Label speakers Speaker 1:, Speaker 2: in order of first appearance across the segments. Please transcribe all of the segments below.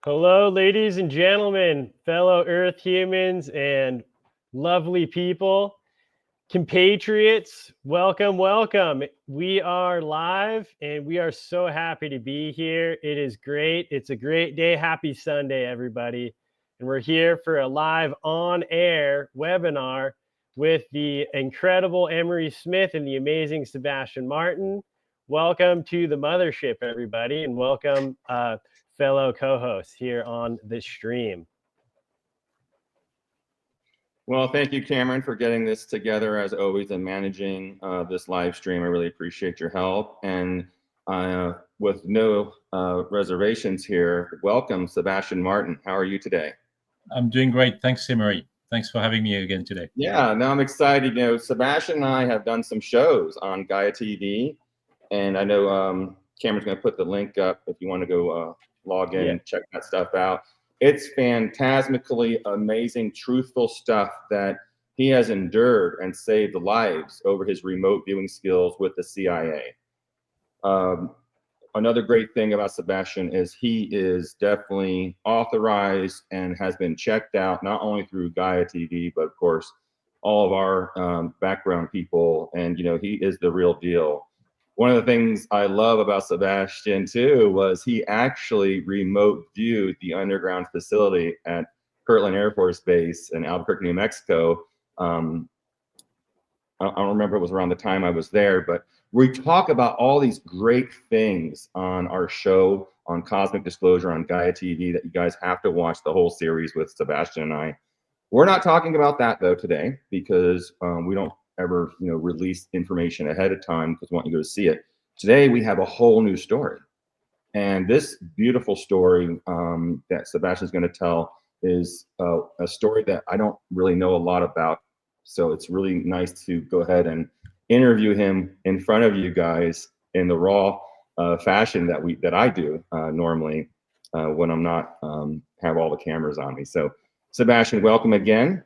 Speaker 1: Hello, ladies and gentlemen, fellow Earth humans and lovely people, compatriots, welcome, welcome. We are live and we are so happy to be here. It is great. It's a great day. Happy Sunday, everybody. And we're here for a live on-air webinar with the incredible Emery Smith and the amazing Sebastien Martin. Welcome to the mothership, everybody, and welcome fellow co-hosts here on this stream.
Speaker 2: Well, thank you, Cameron, for getting this together as always and managing this live stream. I really appreciate your help. And with no reservations here, welcome, Sebastien Martin. How are you today?
Speaker 3: I'm doing great. Thanks, Emery. Thanks for having me again today.
Speaker 2: Yeah, no, I'm excited. You know, Sebastien and I have done some shows on Gaia TV, and I know Cameron's going to put the link up if you want to go log in and check that stuff out. It's phantasmically amazing, truthful stuff that he has endured and saved lives over his remote viewing skills with the CIA. Another great thing about Sebastien is he is definitely authorized and has been checked out, not only through Gaia TV, but of course, all of our background people. And, you know, he is the real deal. One of the things I love about Sebastien too was he actually remote viewed the underground facility at Kirtland Air Force Base in Albuquerque, New Mexico. I don't remember, it was around the time I was there, but we talk about all these great things on our show on Cosmic Disclosure on Gaia TV that you guys have to watch the whole series with Sebastien and I. We're not talking about that though today because we don't ever, you know, release information ahead of time because we want you to go to see it. Today we have a whole new story, and this beautiful story that Sebastian's going to tell is a story that I don't really know a lot about. So it's really nice to go ahead and interview him in front of you guys in the raw fashion that I do normally when I'm not have all the cameras on me. So Sebastien, welcome again,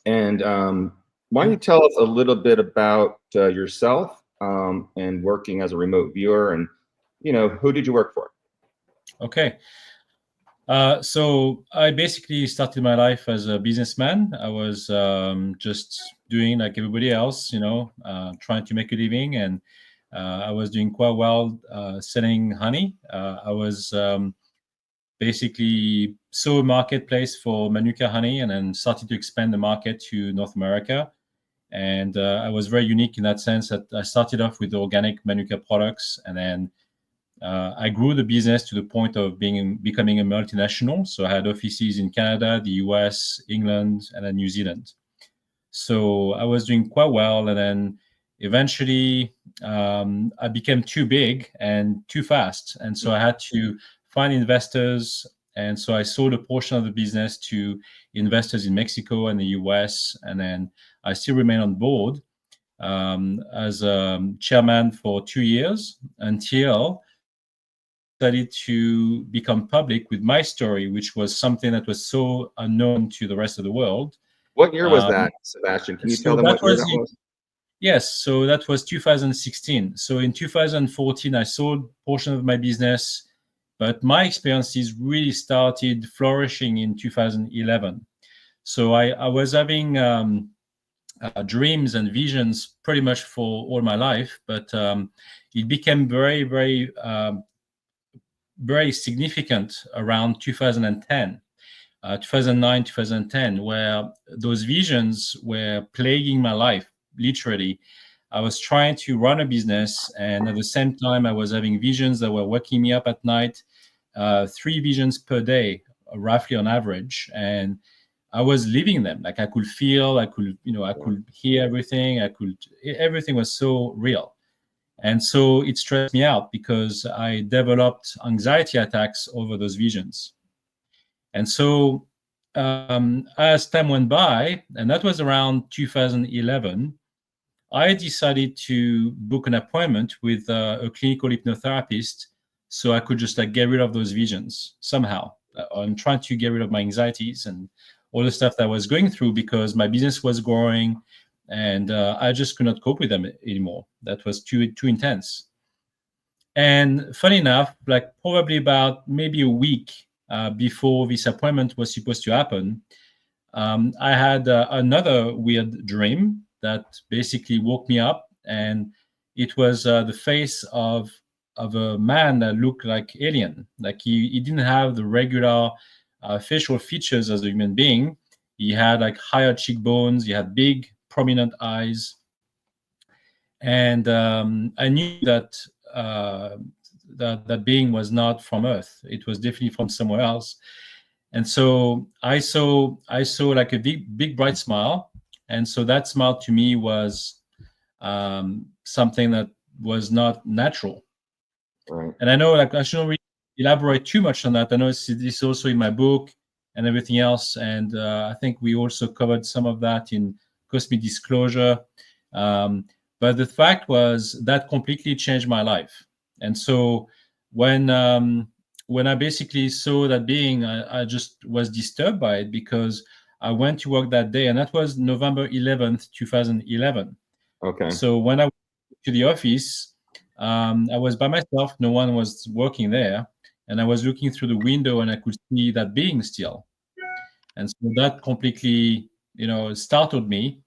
Speaker 2: and why don't you tell us a little bit about yourself and working as a remote viewer, and, you know, who did you work for?
Speaker 3: Okay. So I basically started my life as a businessman. I was just doing like everybody else, you know, trying to make a living, and I was doing quite well selling honey. I was basically saw a marketplace for Manuka honey and then started to expand the market to North America. And I was very unique in that sense that I started off with organic Manuka products, and then I grew the business to the point of becoming a multinational. So I had offices in Canada, the US, England, and then New Zealand. So I was doing quite well, and then eventually I became too big and too fast, and so I had to find investors. And so I sold a portion of the business to investors in Mexico and the US, and then I still remain on board as chairman for 2 years until I decided to become public with my story, which was something that was so unknown to the rest of the world.
Speaker 2: What year was that, Sebastien? Can you tell them what year that was?
Speaker 3: Yes, so that was 2016. So in 2014, I sold a portion of my business, but my experiences really started flourishing in 2011. So I was having dreams and visions pretty much for all my life, but it became very, very, very significant around 2010. 2009, 2010, where those visions were plaguing my life, literally. I was trying to run a business, and at the same time, I was having visions that were waking me up at night, 3 visions per day, roughly on average. And I was living them. Like I could feel, I could, you know, I could hear everything. Everything was so real. And so it stressed me out because I developed anxiety attacks over those visions. And so as time went by, and that was around 2011, I decided to book an appointment with a clinical hypnotherapist so I could just like get rid of those visions somehow. I'm trying to get rid of my anxieties and all the stuff that I was going through because my business was growing and I just could not cope with them anymore. That was too intense. And funny enough, like probably about maybe a week before this appointment was supposed to happen, I had another weird dream that basically woke me up, and it was the face of a man that looked like alien. Like he didn't have the regular facial features as a human being. He had like higher cheekbones. He had big, prominent eyes, and I knew that that being was not from Earth. It was definitely from somewhere else. And so I saw like a big bright smile, and so that smile to me was something that was not natural.
Speaker 2: Right.
Speaker 3: And I know like I shouldn't really elaborate too much on that. I know it's also in my book and everything else, and I think we also covered some of that in Cosmic Disclosure. But the fact was that completely changed my life. And so when I basically saw that being, I just was disturbed by it, because I went to work that day, and that was November 11th, 2011.
Speaker 2: Okay.
Speaker 3: So when I went to the office, I was by myself. No one was working there, and I was looking through the window, and I could see that being still. And so that completely, startled me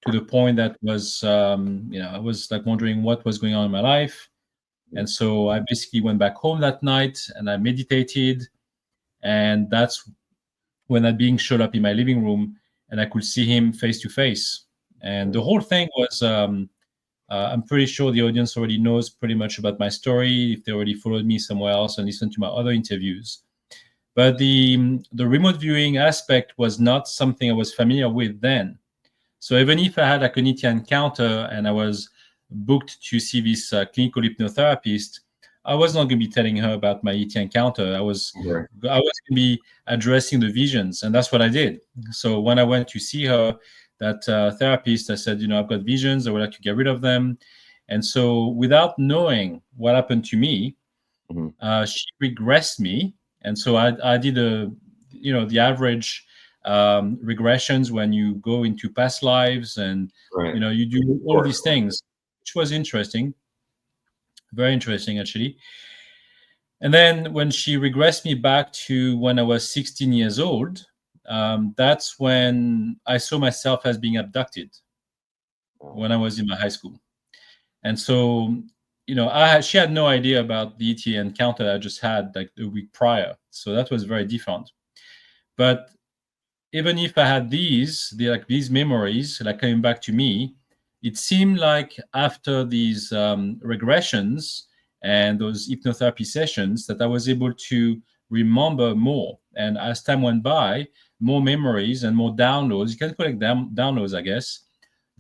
Speaker 3: to the point that was, I was like wondering what was going on in my life. And so I basically went back home that night and I meditated, and that's when that being showed up in my living room, and I could see him face to face. And the whole thing was, I'm pretty sure the audience already knows pretty much about my story if they already followed me somewhere else and listened to my other interviews. But the remote viewing aspect was not something I was familiar with then. So even if I had like an ET encounter and I was booked to see this clinical hypnotherapist, I was not going to be telling her about my ET encounter. I was
Speaker 2: Right.
Speaker 3: going to be addressing the visions, and that's what I did. So when I went to see her, that therapist, I said, I've got visions. I would like to get rid of them. And so without knowing what happened to me, she regressed me. And so I did the average regressions when you go into past lives, and
Speaker 2: Right.
Speaker 3: you do all these things, which was interesting, very interesting actually. And then when she regressed me back to when I was 16 years old, that's when I saw myself as being abducted when I was in my high school. And so, she had no idea about the ETA encounter I just had like a week prior. So that was very different. But even if I had these memories like coming back to me, it seemed like after these regressions and those hypnotherapy sessions that I was able to remember more. And as time went by, more memories and more downloads, you can call it downloads, I guess.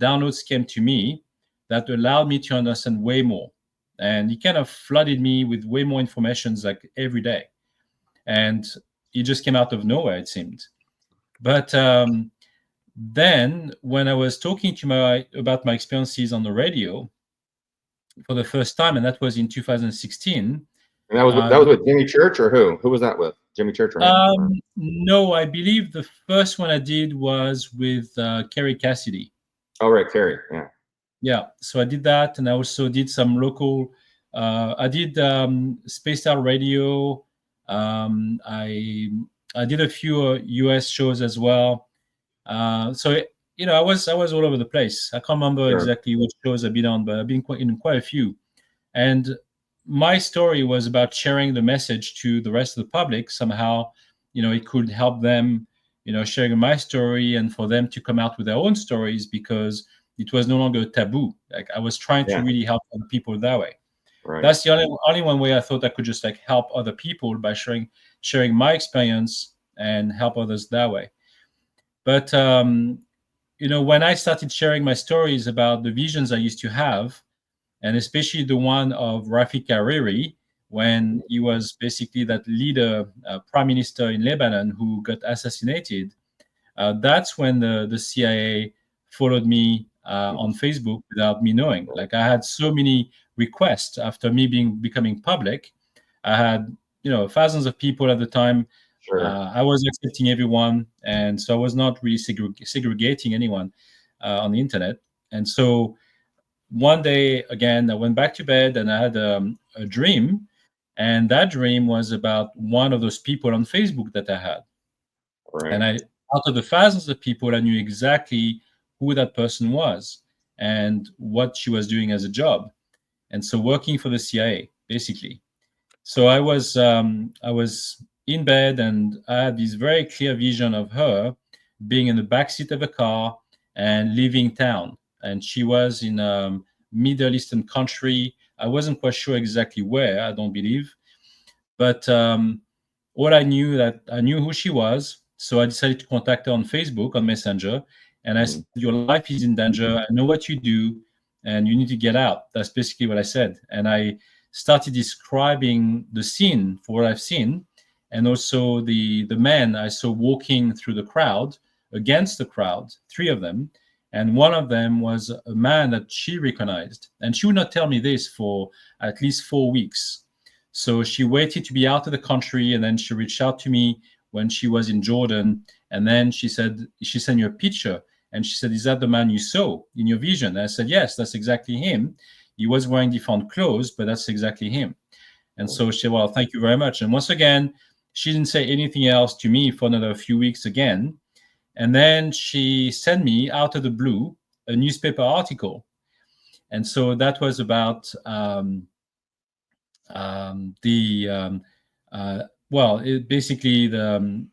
Speaker 3: Downloads came to me that allowed me to understand way more. And it kind of flooded me with way more information like every day. And it just came out of nowhere, it seemed. But then when I was talking to about my experiences on the radio for the first time, and that was in 2016.
Speaker 2: And that was with Jimmy Church, or who? Who was that with? Jimmy Church, right?
Speaker 3: No, I believe the first one I did was with Kerry Cassidy.
Speaker 2: Oh, right, Kerry. Yeah.
Speaker 3: Yeah, so I did that, and I also did some local. I did Spaced Out Radio. I did a few US shows as well. So I was all over the place. I can't remember exactly which shows I've been on, but I've been in quite a few. And my story was about sharing the message to the rest of the public. Somehow, it could help them, sharing my story, and for them to come out with their own stories, because it was no longer a taboo. Like I was trying to really help other people that way.
Speaker 2: Right.
Speaker 3: That's the only one way I thought I could just like help other people, by sharing my experience and help others that way. But when I started sharing my stories about the visions I used to have, and especially the one of Rafik Hariri, when he was basically that leader, prime minister in Lebanon who got assassinated, that's when the CIA followed me on Facebook without me knowing. Like I had so many requests after me becoming public. I had thousands of people at the time.
Speaker 2: Sure.
Speaker 3: I was accepting everyone, and so I was not really segregating anyone on the internet. And so one day, again, I went back to bed and I had a dream And that dream was about one of those people on Facebook that I had.
Speaker 2: Right.
Speaker 3: And out of the thousands of people, I knew exactly who that person was and what she was doing as a job. And so working for the CIA, basically. So I was in bed, and I had this very clear vision of her being in the backseat of a car and leaving town. And she was in a Middle Eastern country. I wasn't quite sure exactly where, I don't believe. But all I knew who she was. So I decided to contact her on Facebook, on Messenger. And I said, your life is in danger. I know what you do, and you need to get out. That's basically what I said. And I started describing the scene for what I've seen, and also the men I saw walking through the crowd, against the crowd, 3 of them. And one of them was a man that she recognized. And she would not tell me this for at least 4 weeks. So she waited to be out of the country, and then she reached out to me when she was in Jordan. And then she said, she sent you a picture. And she said, is that the man you saw in your vision? And I said, yes, that's exactly him. He was wearing different clothes, but that's exactly him. And so she said, well, thank you very much. And once again, she didn't say anything else to me for another few weeks again. And then she sent me, out of the blue, a newspaper article. And so that was about basically the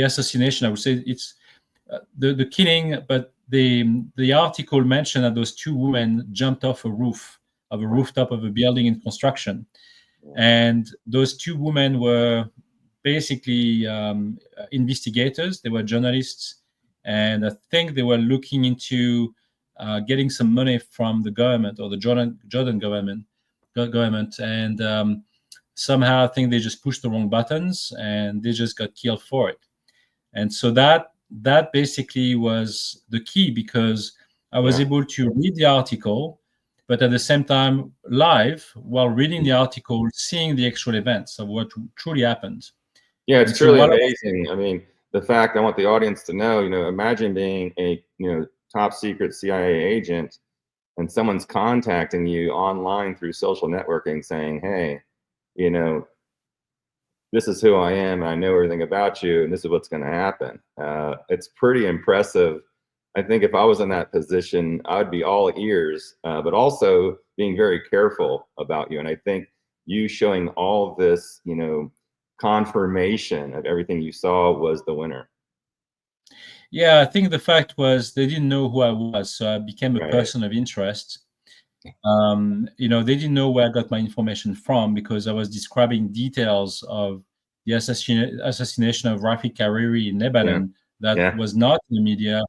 Speaker 3: assassination. I would say it's the killing, but the article mentioned that those 2 women jumped off a rooftop of a building in construction, and those 2 women were basically investigators. They were journalists, and I think they were looking into getting some money from the government, or the Jordan government, and somehow I think they just pushed the wrong buttons and they just got killed for it. And so that basically was the key, because I was able to read the article, but at the same time, live, while reading the article, seeing the actual events of what truly happened.
Speaker 2: Yeah, it's truly amazing. I mean, the fact, I want the audience to know, imagine being a, top secret CIA agent, and someone's contacting you online through social networking saying, hey, this is who I am, and I know everything about you, and this is what's going to happen. It's pretty impressive. I think if I was in that position, I would be all ears, but also being very careful about you. And I think you showing all of this, confirmation of everything you saw was the winner.
Speaker 3: Yeah, I think the fact was they didn't know who I was, so I became a person of interest. They didn't know where I got my information from, because I was describing details of the assassination of Rafik Hariri in Lebanon that was not in the media.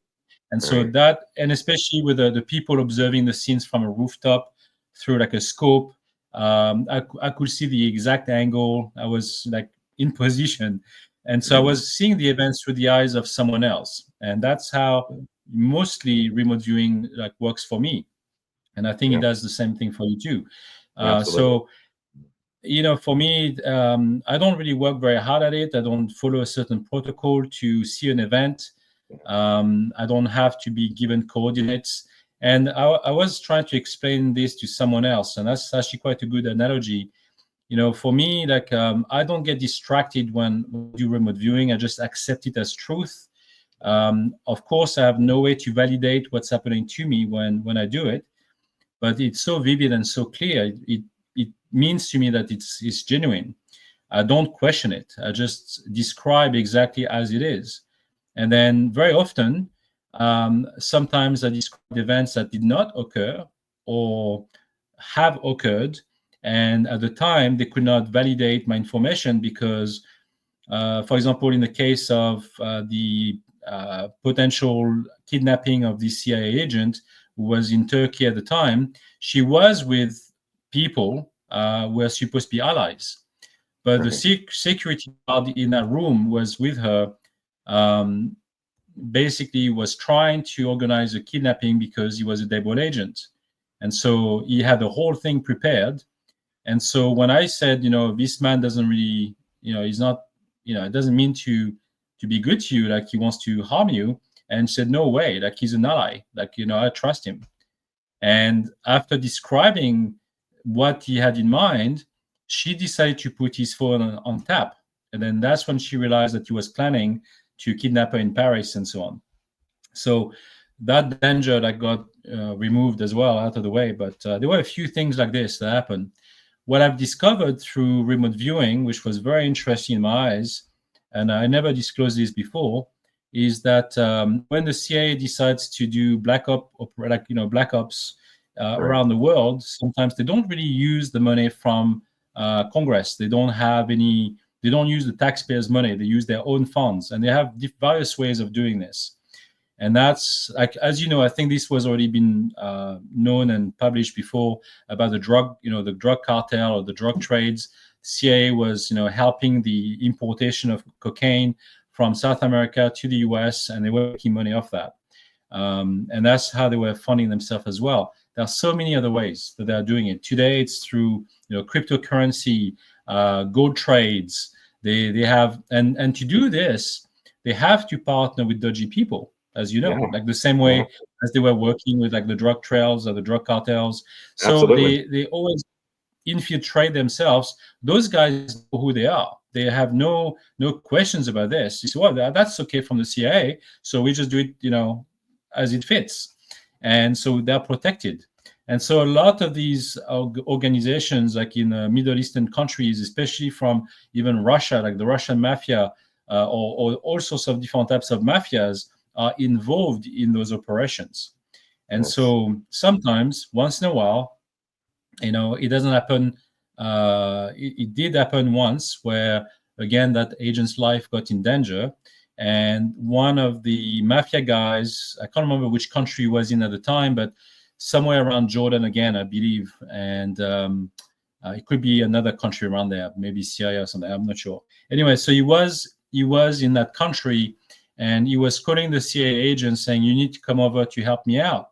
Speaker 3: And so that, and especially with the people observing the scenes from a rooftop through like a scope, I could see the exact angle. I was like in position. And so I was seeing the events through the eyes of someone else. And that's how mostly remote viewing works for me. And I think it does the same thing for you too. So, for me, I don't really work very hard at it. I don't follow a certain protocol to see an event. I don't have to be given coordinates. And I was trying to explain this to someone else, and that's actually quite a good analogy. For me, I don't get distracted when I do remote viewing. I just accept it as truth. Of course, I have no way to validate what's happening to me when I do it, but it's so vivid and so clear. It means to me that it's genuine. I don't question it. I just describe exactly as it is. And then very often, sometimes I describe events that did not occur or have occurred. And at the time, they could not validate my information because, for example, in the case of the potential kidnapping of the CIA agent who was in Turkey at the time, she was with people who were supposed to be allies. But the security guard in that room was with her, basically was trying to organize a kidnapping because he was a double agent. And so he had the whole thing prepared. And so when I said, this man doesn't really, he's not, it doesn't mean to be good to you, like he wants to harm you. And said, no way, like he's an ally, like, I trust him. And after describing what he had in mind, she decided to put his phone on tap. And then that's when she realized that he was planning to kidnap her in Paris and so on. So that danger that got removed as well out of the way. But there were a few things like this that happened. What I've discovered through remote viewing, which was very interesting in my eyes, and I never disclosed this before, is that when the CIA decides to do black ops around the world, sometimes they don't really use the money from Congress. They don't have any. They don't use the taxpayers' money. They use their own funds, and they have various ways of doing this. And that's, like, as you know, I think this was already been known and published before about the drug cartel or the drug trades. CIA was, helping the importation of cocaine from South America to the US, and they were making money off that. And that's how they were funding themselves as well. There are so many other ways that they are doing it. Today, it's through cryptocurrency, gold trades. They have, and to do this, they have to partner with dodgy people, as you know, like the same way as they were working with like the drug trails or the drug cartels. So they always infiltrate themselves. Those guys know who they are. They have no questions about this. You say, well, that's okay from the CIA, so we just do it, as it fits. And so they're protected. And so a lot of these organizations, like in Middle Eastern countries, especially from even Russia, like the Russian mafia, or all sorts of different types of mafias, are involved in those operations. And so sometimes, once in a while, it doesn't happen. It did happen once where, again, that agent's life got in danger. And one of the mafia guys, I can't remember which country he was in at the time, but somewhere around Jordan again, I believe. And it could be another country around there, maybe Syria or something. I'm not sure. Anyway, so he was in that country, and he was calling the CIA agent saying, "You need to come over to help me out,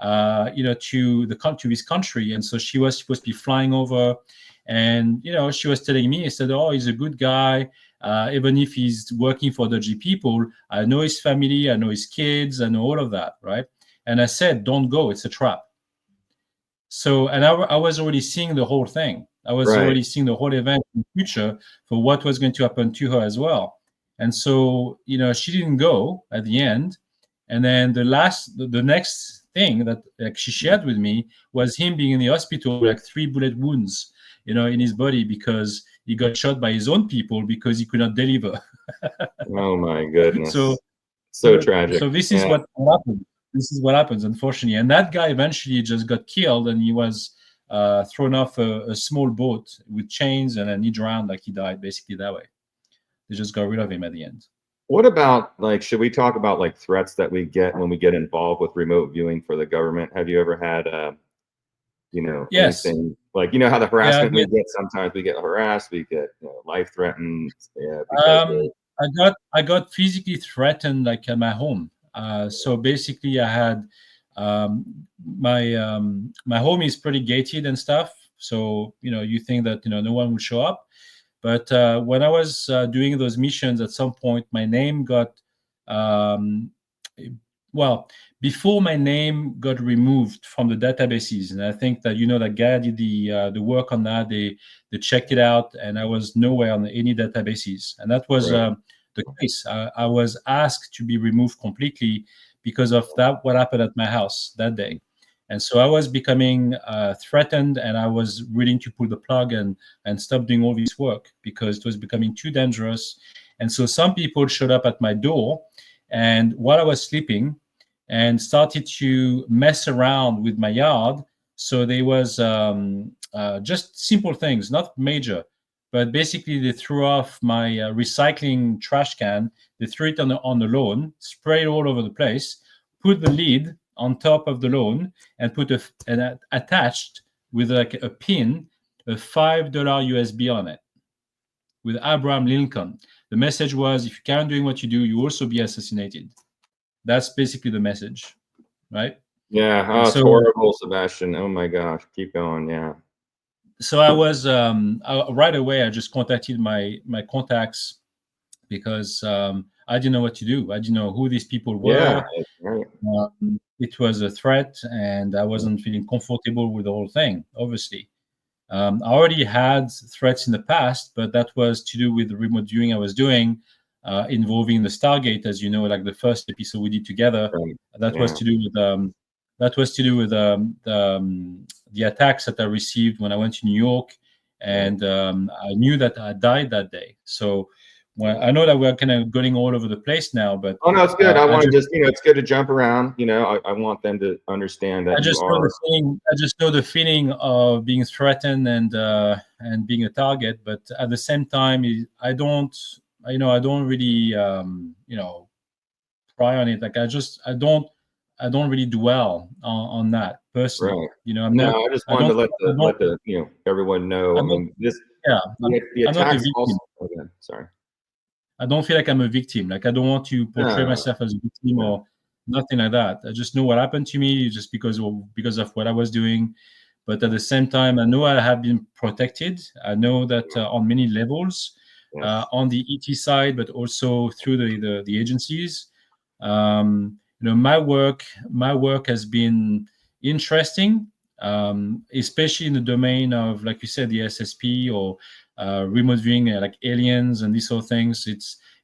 Speaker 3: to his country." And so she was supposed to be flying over, and she was telling me, he said, "Oh, he's a good guy. Even if he's working for dodgy people, I know his family, I know his kids, I know all of that, right?" And I said, "Don't go. It's a trap." So, and I was already seeing the whole thing. I was already seeing the whole event in the future for what was going to happen to her as well. And so, she didn't go at the end. And then the next thing that she shared with me was him being in the hospital with 3 bullet wounds, in his body because he got shot by his own people because he could not deliver.
Speaker 2: Oh my goodness. So tragic.
Speaker 3: So this is what happened. This is what happens, unfortunately. And that guy eventually just got killed, and he was thrown off a small boat with chains, and then he drowned, like he died basically that way. They just got rid of him at the end.
Speaker 2: What about, should we talk about threats that we get when we get involved with remote viewing for the government? Have you ever had,
Speaker 3: yes,
Speaker 2: anything how the harassment we get? Sometimes we get harassed, we get life threatened.
Speaker 3: I got physically threatened, like at my home. So basically, I had my home is pretty gated and stuff. So you think that no one will show up. But when I was doing those missions, at some point, my name got, before my name got removed from the databases. And I think that, that Gaia did the work on that. They checked it out, and I was nowhere on any databases. And that was the case. I was asked to be removed completely because of what happened at my house that day. And so I was becoming threatened, and I was willing to pull the plug and stop doing all this work because it was becoming too dangerous. And so some people showed up at my door, and while I was sleeping, and started to mess around with my yard. So there was just simple things, not major, but basically they threw off my recycling trash can. They threw it on the lawn, sprayed it all over the place, put the lid on top of the lawn, and put attached with a pin, a $5 USB on it with Abraham Lincoln. The message was, if you carry on doing what you do, you will also be assassinated. That's basically the message, right?
Speaker 2: Yeah, it's horrible, Sebastien. Oh my gosh, keep going. Yeah.
Speaker 3: So I was right away. I just contacted my contacts because I didn't know what to do. I didn't know who these people were.
Speaker 2: Yeah,
Speaker 3: it was a threat, and I wasn't feeling comfortable with the whole thing, obviously. I already had threats in the past, but that was to do with the remote viewing I was doing, involving the Stargate, as you know, like the first episode we did together.
Speaker 2: Right.
Speaker 3: That
Speaker 2: Yeah.
Speaker 3: was to do with the attacks that I received when I went to New York, and I knew that I died that day. So I know that we're kind of going all over the place now, but
Speaker 2: Oh no, it's good. I want to
Speaker 3: just
Speaker 2: just, it's good to jump around. I want them to understand that
Speaker 3: I
Speaker 2: you
Speaker 3: just know the
Speaker 2: are.
Speaker 3: feeling. I just know the feeling of being threatened and being a target. But at the same time, I don't. I don't really pry on it. Like I don't really dwell on that personally.
Speaker 2: Right.
Speaker 3: I'm
Speaker 2: No,
Speaker 3: not.
Speaker 2: I just
Speaker 3: I
Speaker 2: wanted
Speaker 3: don't.
Speaker 2: to let
Speaker 3: I
Speaker 2: the
Speaker 3: don't.
Speaker 2: everyone know. I
Speaker 3: I'm not.
Speaker 2: mean, this
Speaker 3: Yeah.
Speaker 2: the
Speaker 3: I'm not a
Speaker 2: attacks also.
Speaker 3: victim.
Speaker 2: Okay, sorry.
Speaker 3: I don't feel like I'm a victim. Like I don't want to portray
Speaker 2: No,
Speaker 3: myself as a victim
Speaker 2: no.
Speaker 3: or nothing like that. I just know what happened to me just because of what I was doing. But at the same time, I know I have been protected. I know that on many levels,
Speaker 2: Yes.
Speaker 3: on the ET side, but also through the agencies. My work has been interesting, especially in the domain of, like you said, the SSP or remote viewing, like aliens and these sort of things.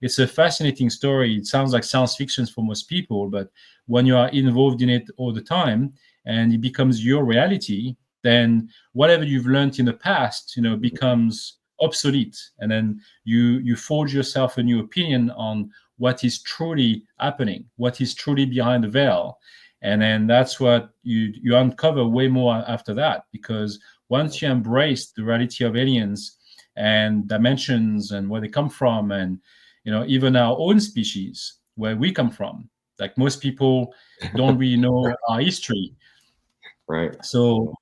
Speaker 3: It's a fascinating story. It sounds like science fiction for most people, but when you are involved in it all the time and it becomes your reality, then whatever you've learned in the past, becomes obsolete, and then you forge yourself a new opinion on what is truly happening, what is truly behind the veil, and then that's what you uncover way more after that, because once you embrace the reality of aliens and dimensions and where they come from, and even our own species, where we come from, like most people don't really know our history.
Speaker 2: Right.
Speaker 3: So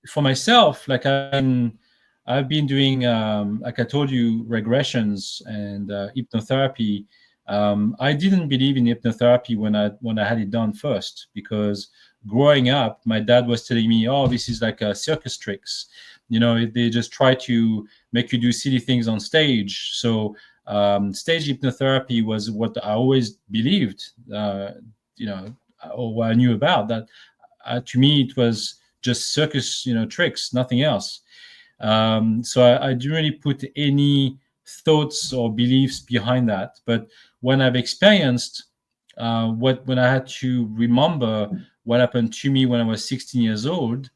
Speaker 3: for myself, like I've been doing, like I told you, regressions and hypnotherapy. I didn't believe in hypnotherapy when I had it done first, because growing up, my dad was telling me, "Oh, this is like circus tricks. They just try to make you do silly things on stage." So stage hypnotherapy was what I always believed, or what I knew about that. To me, it was just circus, tricks, nothing else. So I didn't really put any thoughts or beliefs behind that. But when I've experienced when I had to remember what happened to me when I was 16 years old,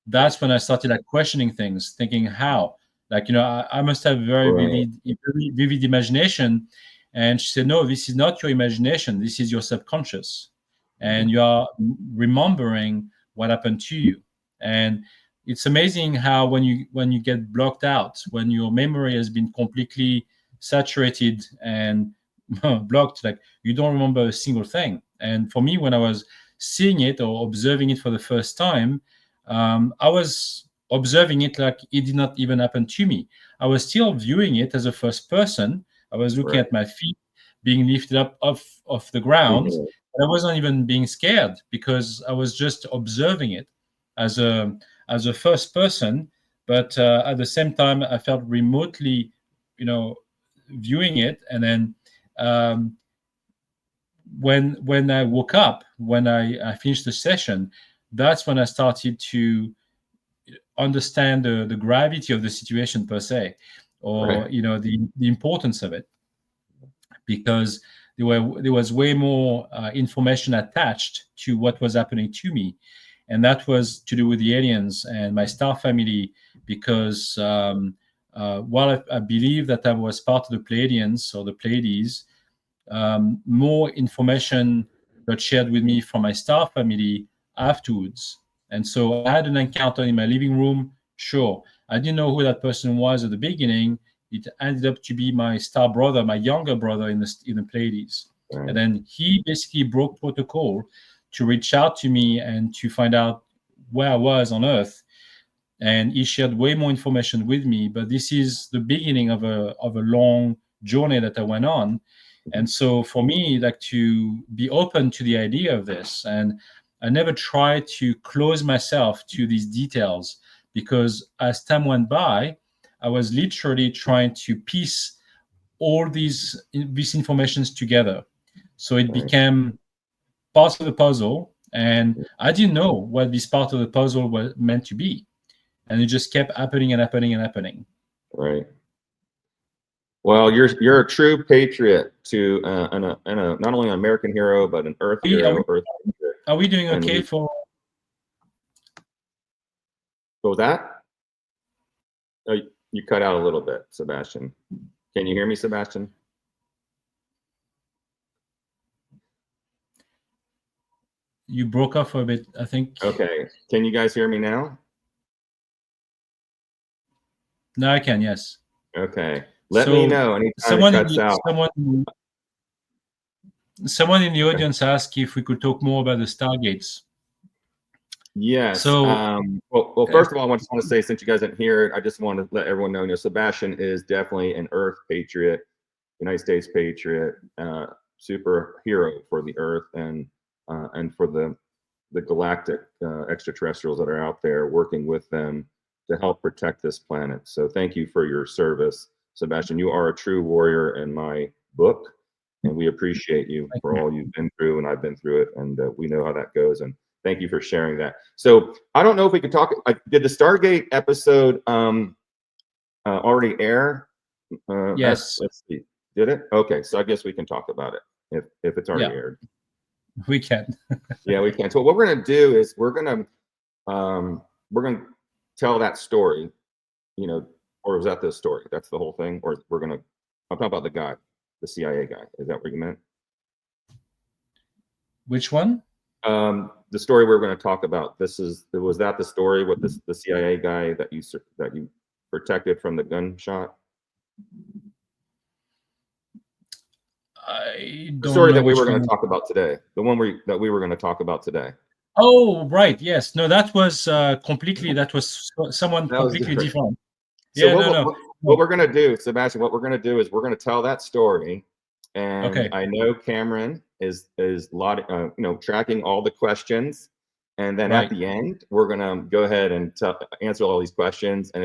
Speaker 3: that's when I started like questioning things, thinking how, like, I must have
Speaker 2: Right.
Speaker 3: very vivid imagination. And she said, no, this is not your imagination. This is your subconscious, and you are remembering what happened to you. And it's amazing how when you get blocked out, when your memory has been completely saturated and blocked, like you don't remember a single thing. And for me, when I was seeing it or observing it for the first time, I was observing it like it did not even happen to me. I was still viewing it as a first person. I was looking
Speaker 2: Right.
Speaker 3: at my feet being lifted up off the ground.
Speaker 2: Mhm.
Speaker 3: I wasn't even being scared, because I was just observing it as a first person. But at the same time, I felt remotely, viewing it. And then um, when I woke up, when I finished the session, that's when I started to understand the gravity of the situation per se, or
Speaker 2: Right.
Speaker 3: the importance of it, because there was way more information attached to what was happening to me, and that was to do with the aliens and my star family. Because while I believe that I was part of the Pleiadians or the Pleiades, more information got shared with me from my star family afterwards. And so I had an encounter in my living room. Sure, I didn't know who that person was at the beginning. It ended up to be my star brother, my younger brother in the Pleiades. And
Speaker 2: Right.
Speaker 3: then he basically broke protocol to reach out to me and to find out where I was on Earth. And he shared way more information with me. But this is the beginning of a long journey that I went on. And so for me, like, to be open to the idea of this, and I never try to close myself to these details, because as time went by, I was literally trying to piece all these informations together. So it
Speaker 2: Right.
Speaker 3: became part of the puzzle, and I didn't know what this part of the puzzle was meant to be. and it just kept happening and happening and happening.
Speaker 2: Right. Well, you're a true patriot to and a not only an American hero but an Earth hero.
Speaker 3: Are we doing
Speaker 2: And
Speaker 3: okay for?
Speaker 2: What was that? Oh, you cut out a little bit, Sebastian. Can you hear me, Sebastian?
Speaker 3: You broke up for a bit, I think.
Speaker 2: Okay. Can you guys hear me now?
Speaker 3: Now I can, yes.
Speaker 2: Okay. Let me know anytime
Speaker 3: someone
Speaker 2: it cuts out.
Speaker 3: Someone in the audience asked if we could talk more about the Stargates.
Speaker 2: Yes.
Speaker 3: So,
Speaker 2: well, first of all, I just want to say, since you guys didn't hear it, I just want to let everyone know, Sebastian is definitely an Earth patriot, United States patriot, superhero for the Earth and for the galactic extraterrestrials that are out there, working with them to help protect this planet. So thank you for your service, Sebastian. You are a true warrior in my book, and we appreciate you for all you've been through, and I've been through it, and we know how that goes. And thank you for sharing that. So I don't know if we could talk. Did the Stargate episode already air?
Speaker 3: Yes.
Speaker 2: Let's see. Did it? Okay, so I guess we can talk about it if it's already aired.
Speaker 3: We can.
Speaker 2: Yeah, we can. So what we're gonna do is we're gonna tell that story, or was that the story? That's the whole thing, or I'm talking about the guy, the CIA guy. Is that what you meant?
Speaker 3: Which one?
Speaker 2: The story we're going to talk about. Was that the story with the CIA guy that you protected from the gunshot?
Speaker 3: The
Speaker 2: story that we were going to talk about today. The one that we were going to talk about today.
Speaker 3: Oh, right. Yes. No, that was completely. That was someone completely different.
Speaker 2: So what we're going to do, Sebastian, what we're going to do is we're going to tell that story. And I know Cameron is tracking all the questions, and then at the end we're gonna go ahead and answer all these questions, and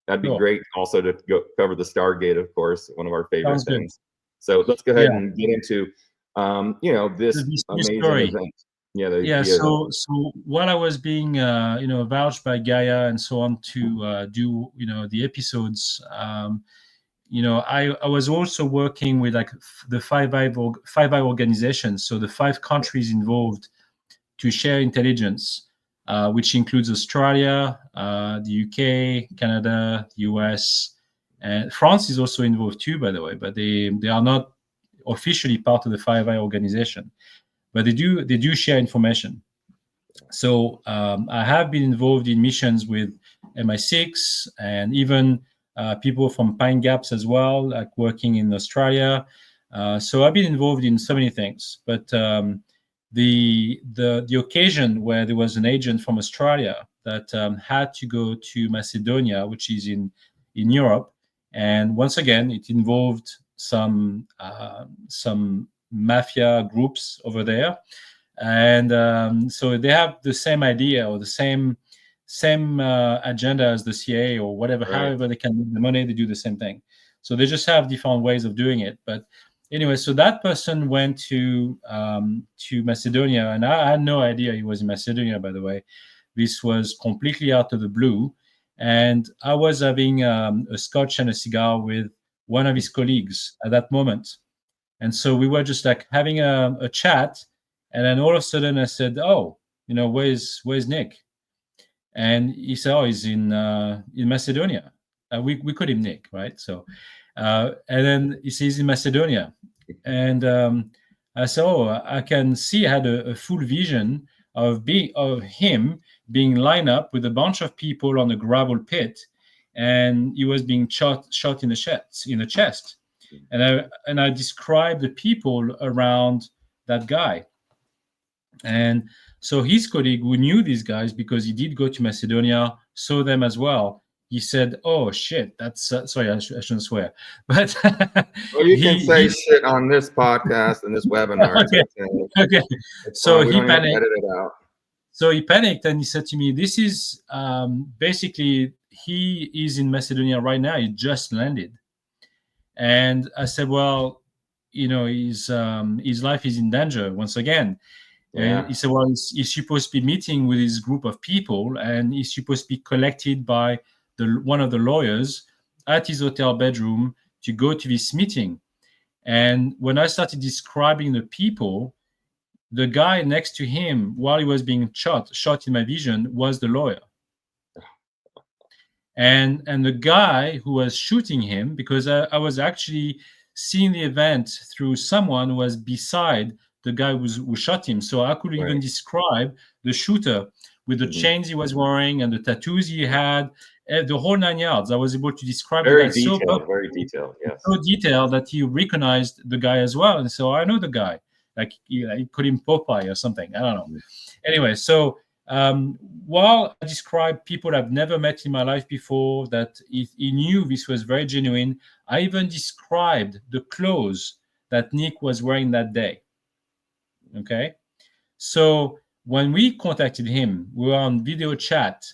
Speaker 2: that'd be great also to go cover the Stargate, of course, one of our favorite things. So let's go ahead and get into this amazing
Speaker 3: story.
Speaker 2: Event.
Speaker 3: So while I was being vouched by Gaia and so on to do the episodes. I was also working with the Five Eye organization, so the 5 countries involved to share intelligence, which includes Australia, the UK, Canada, the US, and France is also involved too, by the way, but they are not officially part of the Five Eye organization, but they do share information. So I have been involved in missions with MI6 and even people from Pine Gaps as well, like working in Australia. So I've been involved in so many things. But the occasion where there was an agent from Australia that had to go to Macedonia, which is in Europe, and once again it involved some mafia groups over there. And so they have the same idea or the same agenda as the CIA or whatever. Right. However they can make the money, they do the same thing. So they just have different ways of doing it. But anyway, so that person went to Macedonia, and I had no idea he was in Macedonia, by the way. This was completely out of the blue. And I was having a scotch and a cigar with one of his colleagues at that moment. And so we were just like having a chat. And then all of a sudden I said, "Oh, where's Nick?" And he said, "Oh, he's in Macedonia." We called him Nick, right? So, and then he says in Macedonia, and I said, "Oh, I can see." I had a full vision of him being lined up with a bunch of people on a gravel pit, and he was being shot in the chest. And I described the people around that guy. And so his colleague, who knew these guys because he did go to Macedonia, saw them as well. He said, "Oh shit, that's sorry, I shouldn't swear." But
Speaker 2: well, you can say shit on this podcast and this webinar.
Speaker 3: Okay. So he panicked.
Speaker 2: Edit it out.
Speaker 3: So he panicked and he said to me, "This is basically he is in Macedonia right now. He just landed." And I said, "Well, his life is in danger once again." And he said, well, he's supposed to be meeting with his group of people, and he's supposed to be collected by one of the lawyers at his hotel bedroom to go to this meeting. And when I started describing the people, the guy next to him, while he was being shot in my vision, was the lawyer. And the guy who was shooting him, because I was actually seeing the event through someone who was beside the guy who shot him. So I could even describe the shooter with the chains he was wearing and the tattoos he had, the whole 9 yards. I was able to describe
Speaker 2: very
Speaker 3: that
Speaker 2: detailed, very detailed, yes.
Speaker 3: So detailed that he recognized the guy as well. And so I know the guy, like he called him Popeye or something. I don't know. Anyway, so while I described people I've never met in my life before, that he knew this was very genuine, I even described the clothes that Nick was wearing that day. Okay. So when we contacted him, we were on video chat,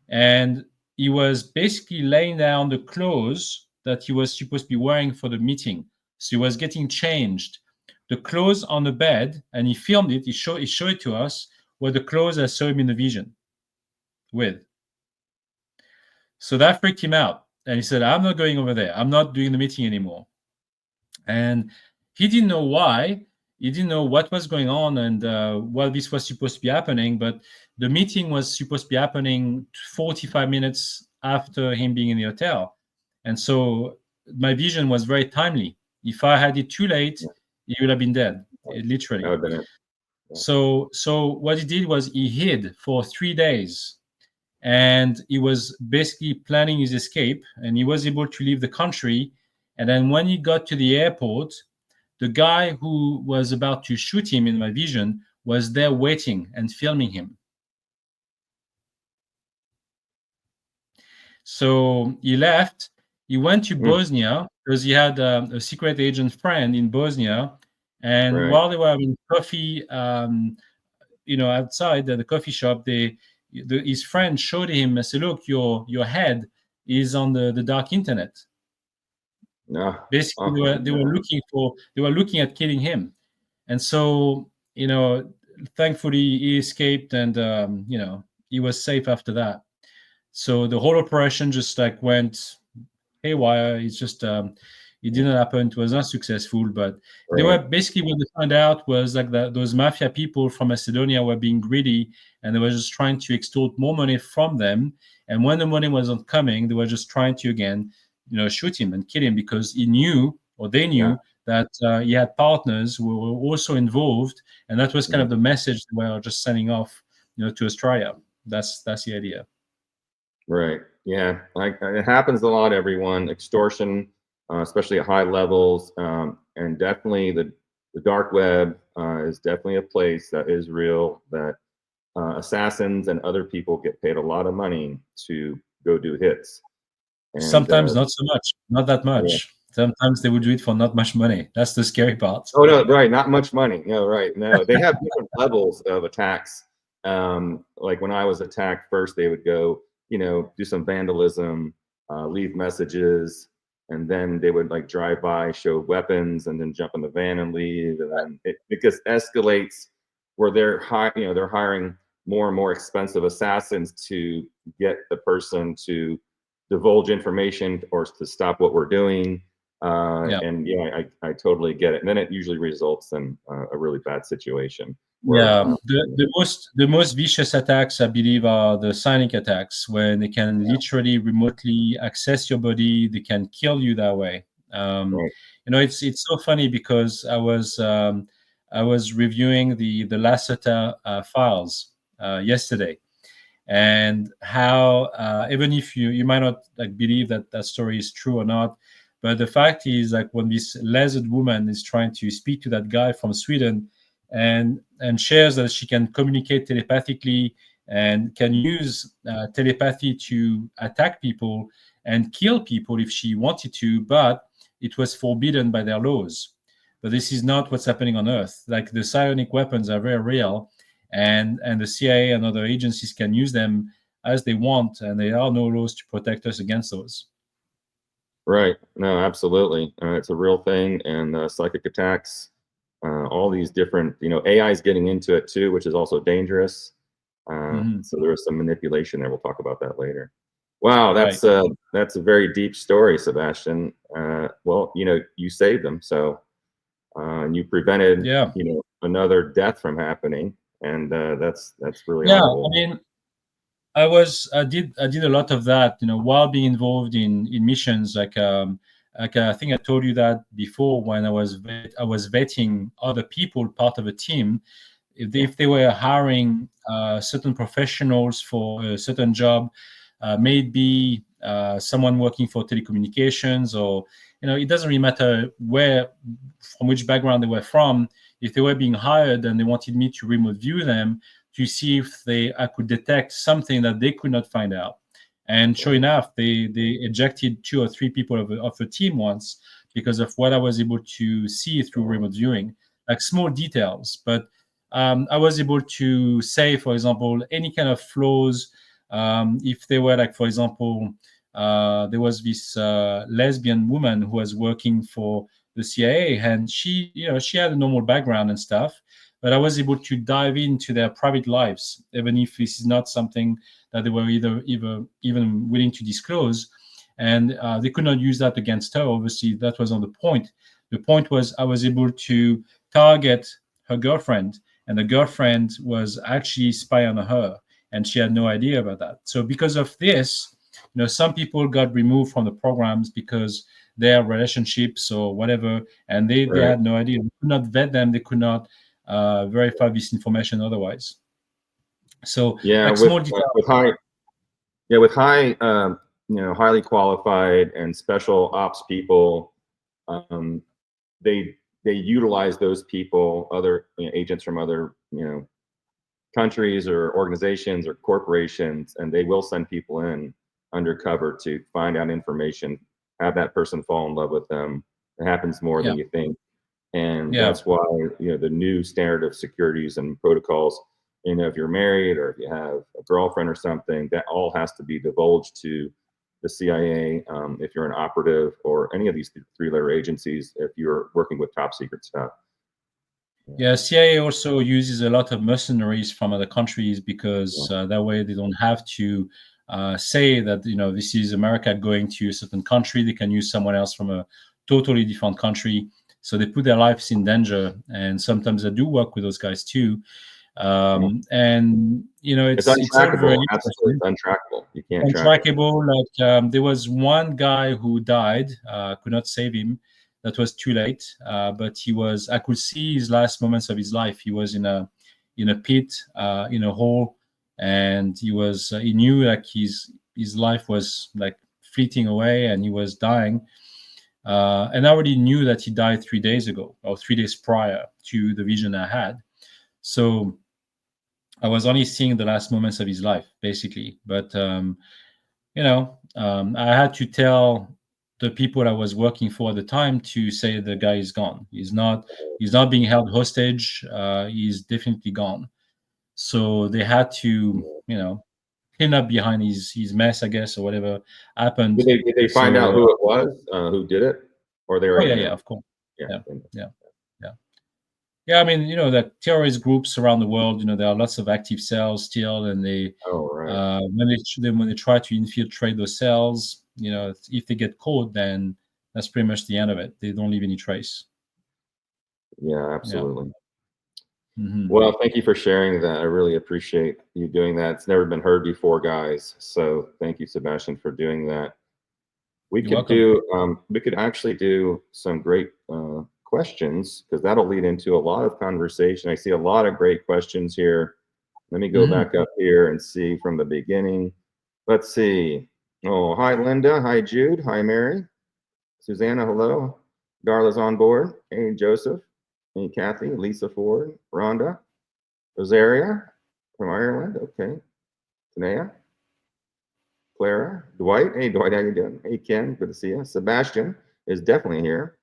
Speaker 3: and he was basically laying down the clothes that he was supposed to be wearing for the meeting. So he was getting changed. The clothes on the bed, and he filmed it. He showed it to us, were the clothes I saw him in the vision with. So that freaked him out. And he said, I'm not going over there. I'm not doing the meeting anymore. And he didn't know why. He didn't know what was going on and what this was supposed to be happening. But the meeting was supposed to be happening 45 minutes after him being in the hotel. And so my vision was very timely. If I had it too late, he would have been dead, literally.
Speaker 2: That would have been it.
Speaker 3: So what he did was he hid for 3 days, and he was basically planning his escape, and he was able to leave the country. And then when he got to the airport, the guy who was about to shoot him in my vision was there waiting and filming him. So he left. He went to Bosnia because he had a secret agent friend in Bosnia. And while they were having coffee, outside the coffee shop, his friend showed him and said, "Look, your head is on the dark internet." Basically, they were looking at killing him, and so thankfully he escaped, and he was safe after that. So the whole operation just like went haywire. It's just it didn't happen. It was not successful, but they were basically, what they found out was like those mafia people from Macedonia were being greedy, and they were just trying to extort more money from them. And when the money wasn't coming, they were just trying to again, shoot him and kill him, because they knew that he had partners who were also involved, and that was kind of the message they were just sending off, to Australia. That's the idea.
Speaker 2: Right. Yeah. It happens a lot, everyone. Extortion, especially at high levels, and definitely the dark web is definitely a place that is real, that assassins and other people get paid a lot of money to go do hits. And,
Speaker 3: sometimes not so much, not that much. Yeah. Sometimes they would do it for not much money. That's the scary part.
Speaker 2: Oh no, right, not much money. No, right, no. They have different levels of attacks. Like when I was attacked first, they would go, do some vandalism, leave messages, and then they would like drive by, show weapons, and then jump in the van and leave. And then it just escalates where they're hiring more and more expensive assassins to get the person to divulge information or to stop what we're doing. And I totally get it. And then it usually results in a really bad situation. Where,
Speaker 3: the most vicious attacks, I believe, are the psionic attacks, where they can literally remotely access your body. They can kill you that way. It's so funny because I was reviewing the Lasseter files yesterday, and how even if you might not like believe that story is true or not, but the fact is, like, when this lizard woman is trying to speak to that guy from Sweden, and shares that she can communicate telepathically and can use telepathy to attack people and kill people if she wanted to, but it was forbidden by their laws. But this is not what's happening on Earth. Like, the psionic weapons are very real, and the CIA and other agencies can use them as they want, and there are no laws to protect us against those.
Speaker 2: Right. No, absolutely. It's a real thing, and psychic attacks all these different, AI is getting into it too, which is also dangerous. So there is some manipulation there. We'll talk about that later. Wow, that's a very deep story, Sebastien. Well, you saved them, so and you prevented, another death from happening, and that's really honorable.
Speaker 3: I mean, I did a lot of that, while being involved in missions. Like I think I told you that before, when I was vetting other people, part of a team. If they were hiring certain professionals for a certain job, maybe someone working for telecommunications, or it doesn't really matter from which background they were from. If they were being hired and they wanted me to remote view them to see if I could detect something that they could not find out. And sure enough, they ejected 2 or 3 people of a team once because of what I was able to see through remote viewing, like small details. But I was able to say, for example, any kind of flaws. If they were, like, for example, there was this lesbian woman who was working for the CIA, and she had a normal background and stuff, but I was able to dive into their private lives, even if this is not something that they were even willing to disclose. And they could not use that against her. Obviously, that was not the point. The point was I was able to target her girlfriend, and the girlfriend was actually spying on her, and she had no idea about that. So because of this, some people got removed from the programs because their relationships or whatever, and they had no idea. They could not vet them. They could not verify this information otherwise. So
Speaker 2: with high highly qualified and special ops people, they utilize those people, other agents from other countries or organizations or corporations, and they will send people in undercover to find out information, have that person fall in love with them. It happens more than you think. And that's why, the new standard of securities and protocols, if you're married or if you have a girlfriend or something, that all has to be divulged to the CIA. If you're an operative or any of these 3-letter agencies, if you're working with top secret stuff.
Speaker 3: Yeah, CIA also uses a lot of mercenaries from other countries because that way they don't have to say that, this is America going to a certain country. They can use someone else from a totally different country. So they put their lives in danger, and sometimes I do work with those guys too. And it's
Speaker 2: untrackable. Absolutely untrackable. You can't track it.
Speaker 3: Like there was one guy who died. Could not save him. That was too late. But I could see his last moments of his life. He was in a pit, in a hole, and he knew like his life was like fleeting away, and he was dying. And I already knew that he died 3 days ago, or 3 days prior to the vision I had. So I was only seeing the last moments of his life, basically. But I had to tell the people I was working for at the time to say the guy is gone. He's not being held hostage. He's definitely gone. So they had to, clean up behind his mess, I guess, or whatever happened.
Speaker 2: Did they find out who it was, who did it, or they already knew?
Speaker 3: Yeah, of course. Yeah, I mean, the terrorist groups around the world, there are lots of active cells still, and they when they try to infiltrate those cells, if they get caught, then that's pretty much the end of it. They don't leave any trace.
Speaker 2: Yeah, absolutely. Well, thank you for sharing that. I really appreciate you doing that. It's never been heard before, guys. So thank you, Sebastien, for doing that. We could actually do some great questions, because that'll lead into a lot of conversation. I see a lot of great questions here. Let me go back up here and see from the beginning. Let's see. Oh, hi, Linda. Hi, Jude. Hi, Mary. Susanna, hello. Darla's on board. Hey, Joseph. Hey, Kathy. Lisa Ford. Rhonda. Rosaria from Ireland. Okay. Tanea. Clara. Dwight. Hey, Dwight, how you doing? Hey, Ken. Good to see you. Sebastien is definitely here.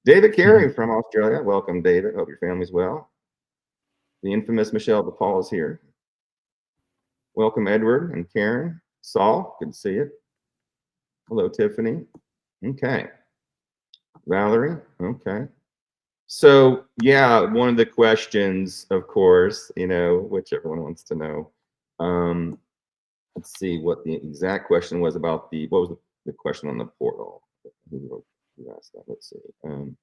Speaker 2: David Carey from Australia. Welcome, David. Hope your family's well. The infamous Michelle DePaul is here. Welcome, Edward and Karen. Saul, good to see you. Hello, Tiffany. Okay. Valerie, okay. So yeah, one of the questions, of course, which everyone wants to know. Let's see what the exact question was about what was the question on the portal? Who asked that? Let's see. Mm,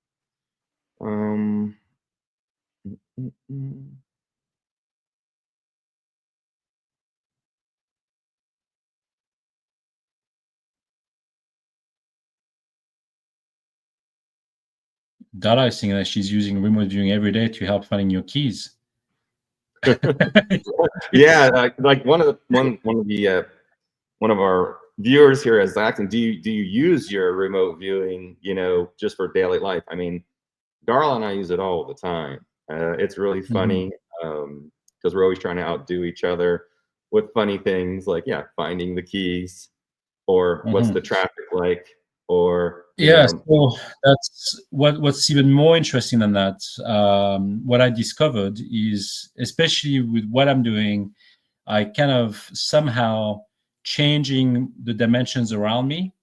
Speaker 2: mm, mm.
Speaker 3: Dara is saying that she's using remote viewing every day to help finding your keys.
Speaker 2: Yeah, like one of our viewers here is asking, do you use your remote viewing, just for daily life? I mean, Darla and I use it all the time. It's really funny because we're always trying to outdo each other with funny things like, finding the keys, or what's the traffic like, or
Speaker 3: so that's what's even more interesting than that. What I discovered is, especially with what I'm doing, I kind of somehow changing the dimensions around me.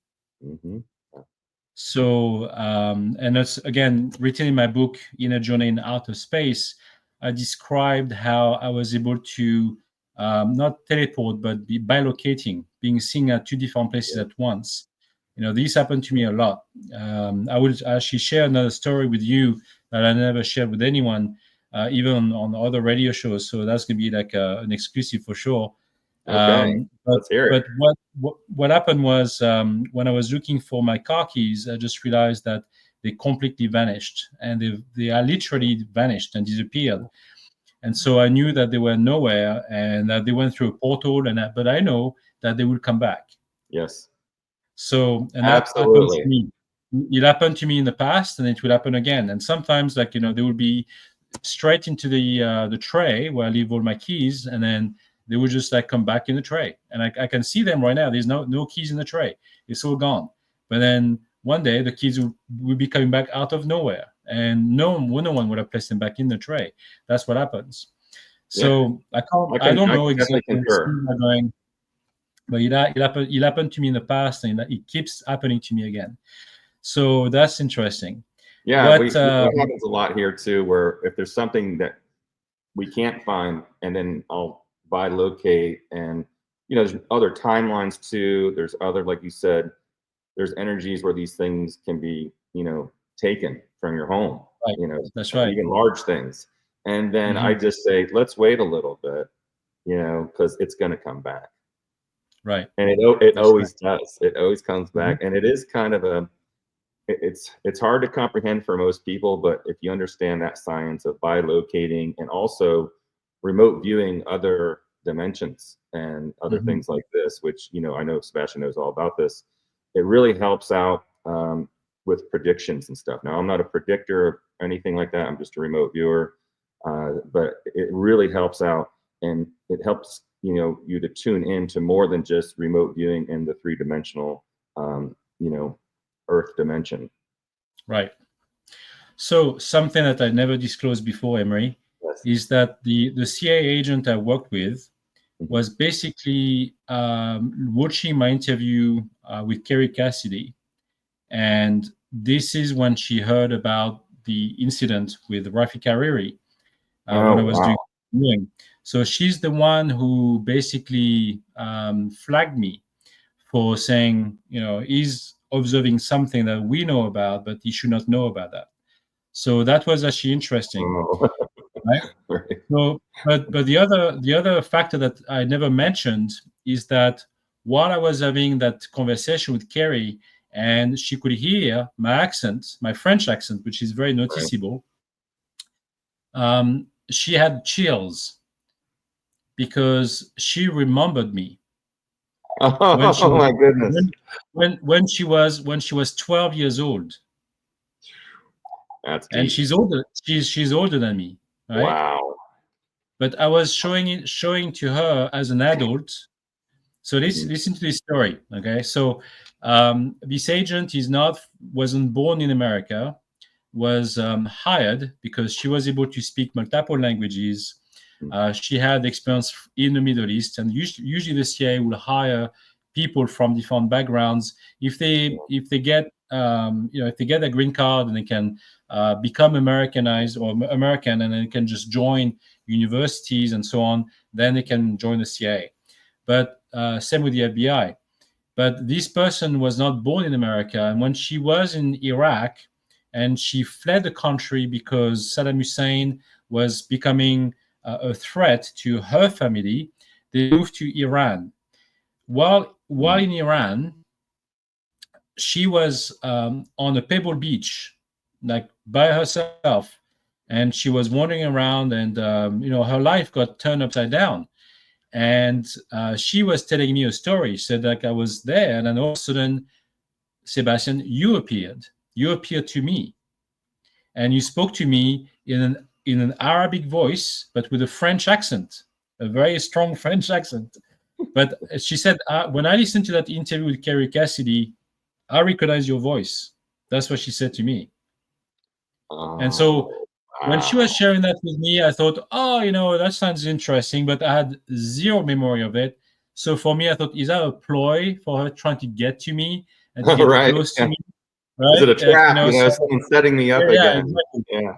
Speaker 3: So, and that's again written in my book, In a Journey in Outer Space. I described how I was able to not teleport, but be bilocating, being seen at two different places at once. This happened to me a lot. I would actually share another story with you that I never shared with anyone, even on other radio shows. So that's going to be like an exclusive for sure.
Speaker 2: Okay, let's hear it.
Speaker 3: But what happened was, when I was looking for my car keys, I just realized that they completely vanished, and they are literally vanished and disappeared. And so I knew that they were nowhere, and that they went through a portal. But I know that they will come back.
Speaker 2: Yes.
Speaker 3: So, and that happened to me. It happened to me in the past, and it will happen again. And sometimes, they will be straight into the tray where I leave all my keys, and then they will just come back in the tray, and I can see them right now. There's no keys in the tray; it's all gone. But then one day the keys will be coming back out of nowhere, and no one would have placed them back in the tray. That's what happens. So I don't know exactly where things are going, but it happened to me in the past, and it keeps happening to me again. So that's interesting.
Speaker 2: Yeah, it happens a lot here too, where if there's something that we can't find, and then I'll bilocate, and there's other timelines too. There's other, like you said, there's energies where these things can be, taken from your home.
Speaker 3: Right. That's right.
Speaker 2: Even large things. And then I just say, let's wait a little bit, because it's going to come back.
Speaker 3: Right.
Speaker 2: And it always does. It always comes back, and it is kind of it's hard to comprehend for most people, but if you understand that science of bilocating and also remote viewing other dimensions and other things like this, which I know Sebastien knows all about this, it really helps out with predictions and stuff. Now, I'm not a predictor of anything like that. I'm just a remote viewer, but it really helps out, and it helps you to tune into more than just remote viewing in the three-dimensional Earth dimension.
Speaker 3: Right. So something that I never disclosed before, Emery, is that the CIA agent I worked with was basically watching my interview with Kerry Cassidy, and this is when she heard about the incident with Rafik Hariri when I was doing. So she's the one who basically flagged me for saying, he's observing something that we know about, but he should not know about that. So that was actually interesting, right? So, but the other factor that I never mentioned is that while I was having that conversation with Kerry, and she could hear my accent, my French accent, which is very noticeable, she had chills because she remembered me.
Speaker 2: Oh my goodness!
Speaker 3: When she was 12 years old.
Speaker 2: That's deep.
Speaker 3: And she's older. She's older than me, right?
Speaker 2: Wow!
Speaker 3: But I was showing to her as an adult. So listen to this story, okay? So this agent wasn't born in America, was hired because she was able to speak multiple languages. She had experience in the Middle East, and usually the CIA will hire people from different backgrounds if they get if they get a green card and they can become Americanized or American, and they can just join universities and so on, then they can join the CIA. But same with the FBI. But this person was not born in America. And when she was in Iraq and she fled the country because Saddam Hussein was becoming a threat to her family, they moved to Iran. While in Iran, she was on a pebble beach, like by herself, and she was wandering around, and her life got turned upside down. And she was telling me a story. She said, like, I was there, and then all of a sudden, Sebastien, you appeared. You appeared to me, and you spoke to me in an Arabic voice, but with a French accent, a very strong French accent. But she said, when I listened to that interview with Kerry Cassidy, I recognize your voice. That's what she said to me. And so when she was sharing that with me, I thought, that sounds interesting, but I had zero memory of it. So for me, I thought, is that a ploy for her trying to get to me and to get
Speaker 2: Right.
Speaker 3: close to me?
Speaker 2: Right? Is it a trap?
Speaker 3: So,
Speaker 2: someone setting me up again.
Speaker 3: Exactly.
Speaker 2: Yeah.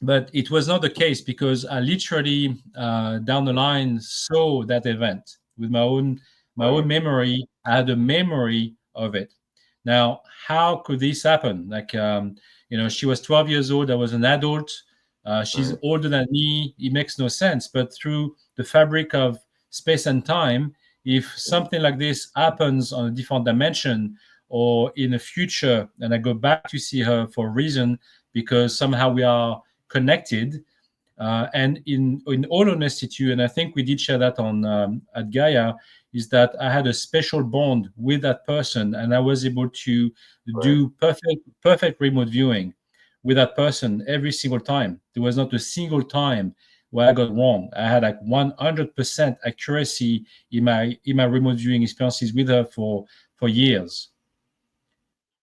Speaker 3: But it was not the case, because I literally down the line saw that event with my own memory. I had a memory of it. Now, how could this happen? Like, she was 12 years old. I was an adult. She's older than me. It makes no sense. But through the fabric of space and time, if something like this happens on a different dimension or in the future, and I go back to see her for a reason, because somehow we are connected, and in all honesty too, and I think we did share that on at Gaia, is that I had a special bond with that person, and I was able to do perfect remote viewing with that person every single time. There was not a single time where I got wrong. I had like 100% accuracy in my remote viewing experiences with her for years.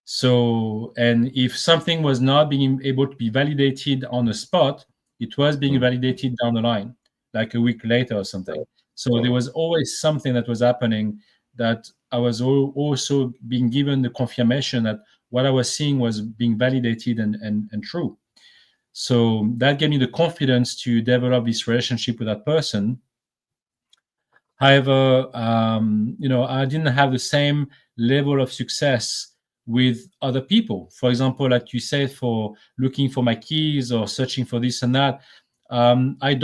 Speaker 3: So, and if something was not being able to be validated on the spot, it was being validated down the line, like a week later or something. So there was always something that was happening that I was also being given the confirmation that what I was seeing was being validated and true. So that gave me the confidence to develop this relationship with that person. However, I didn't have the same level of success with other people. For example, like you said, for looking for my keys or searching for this and that, I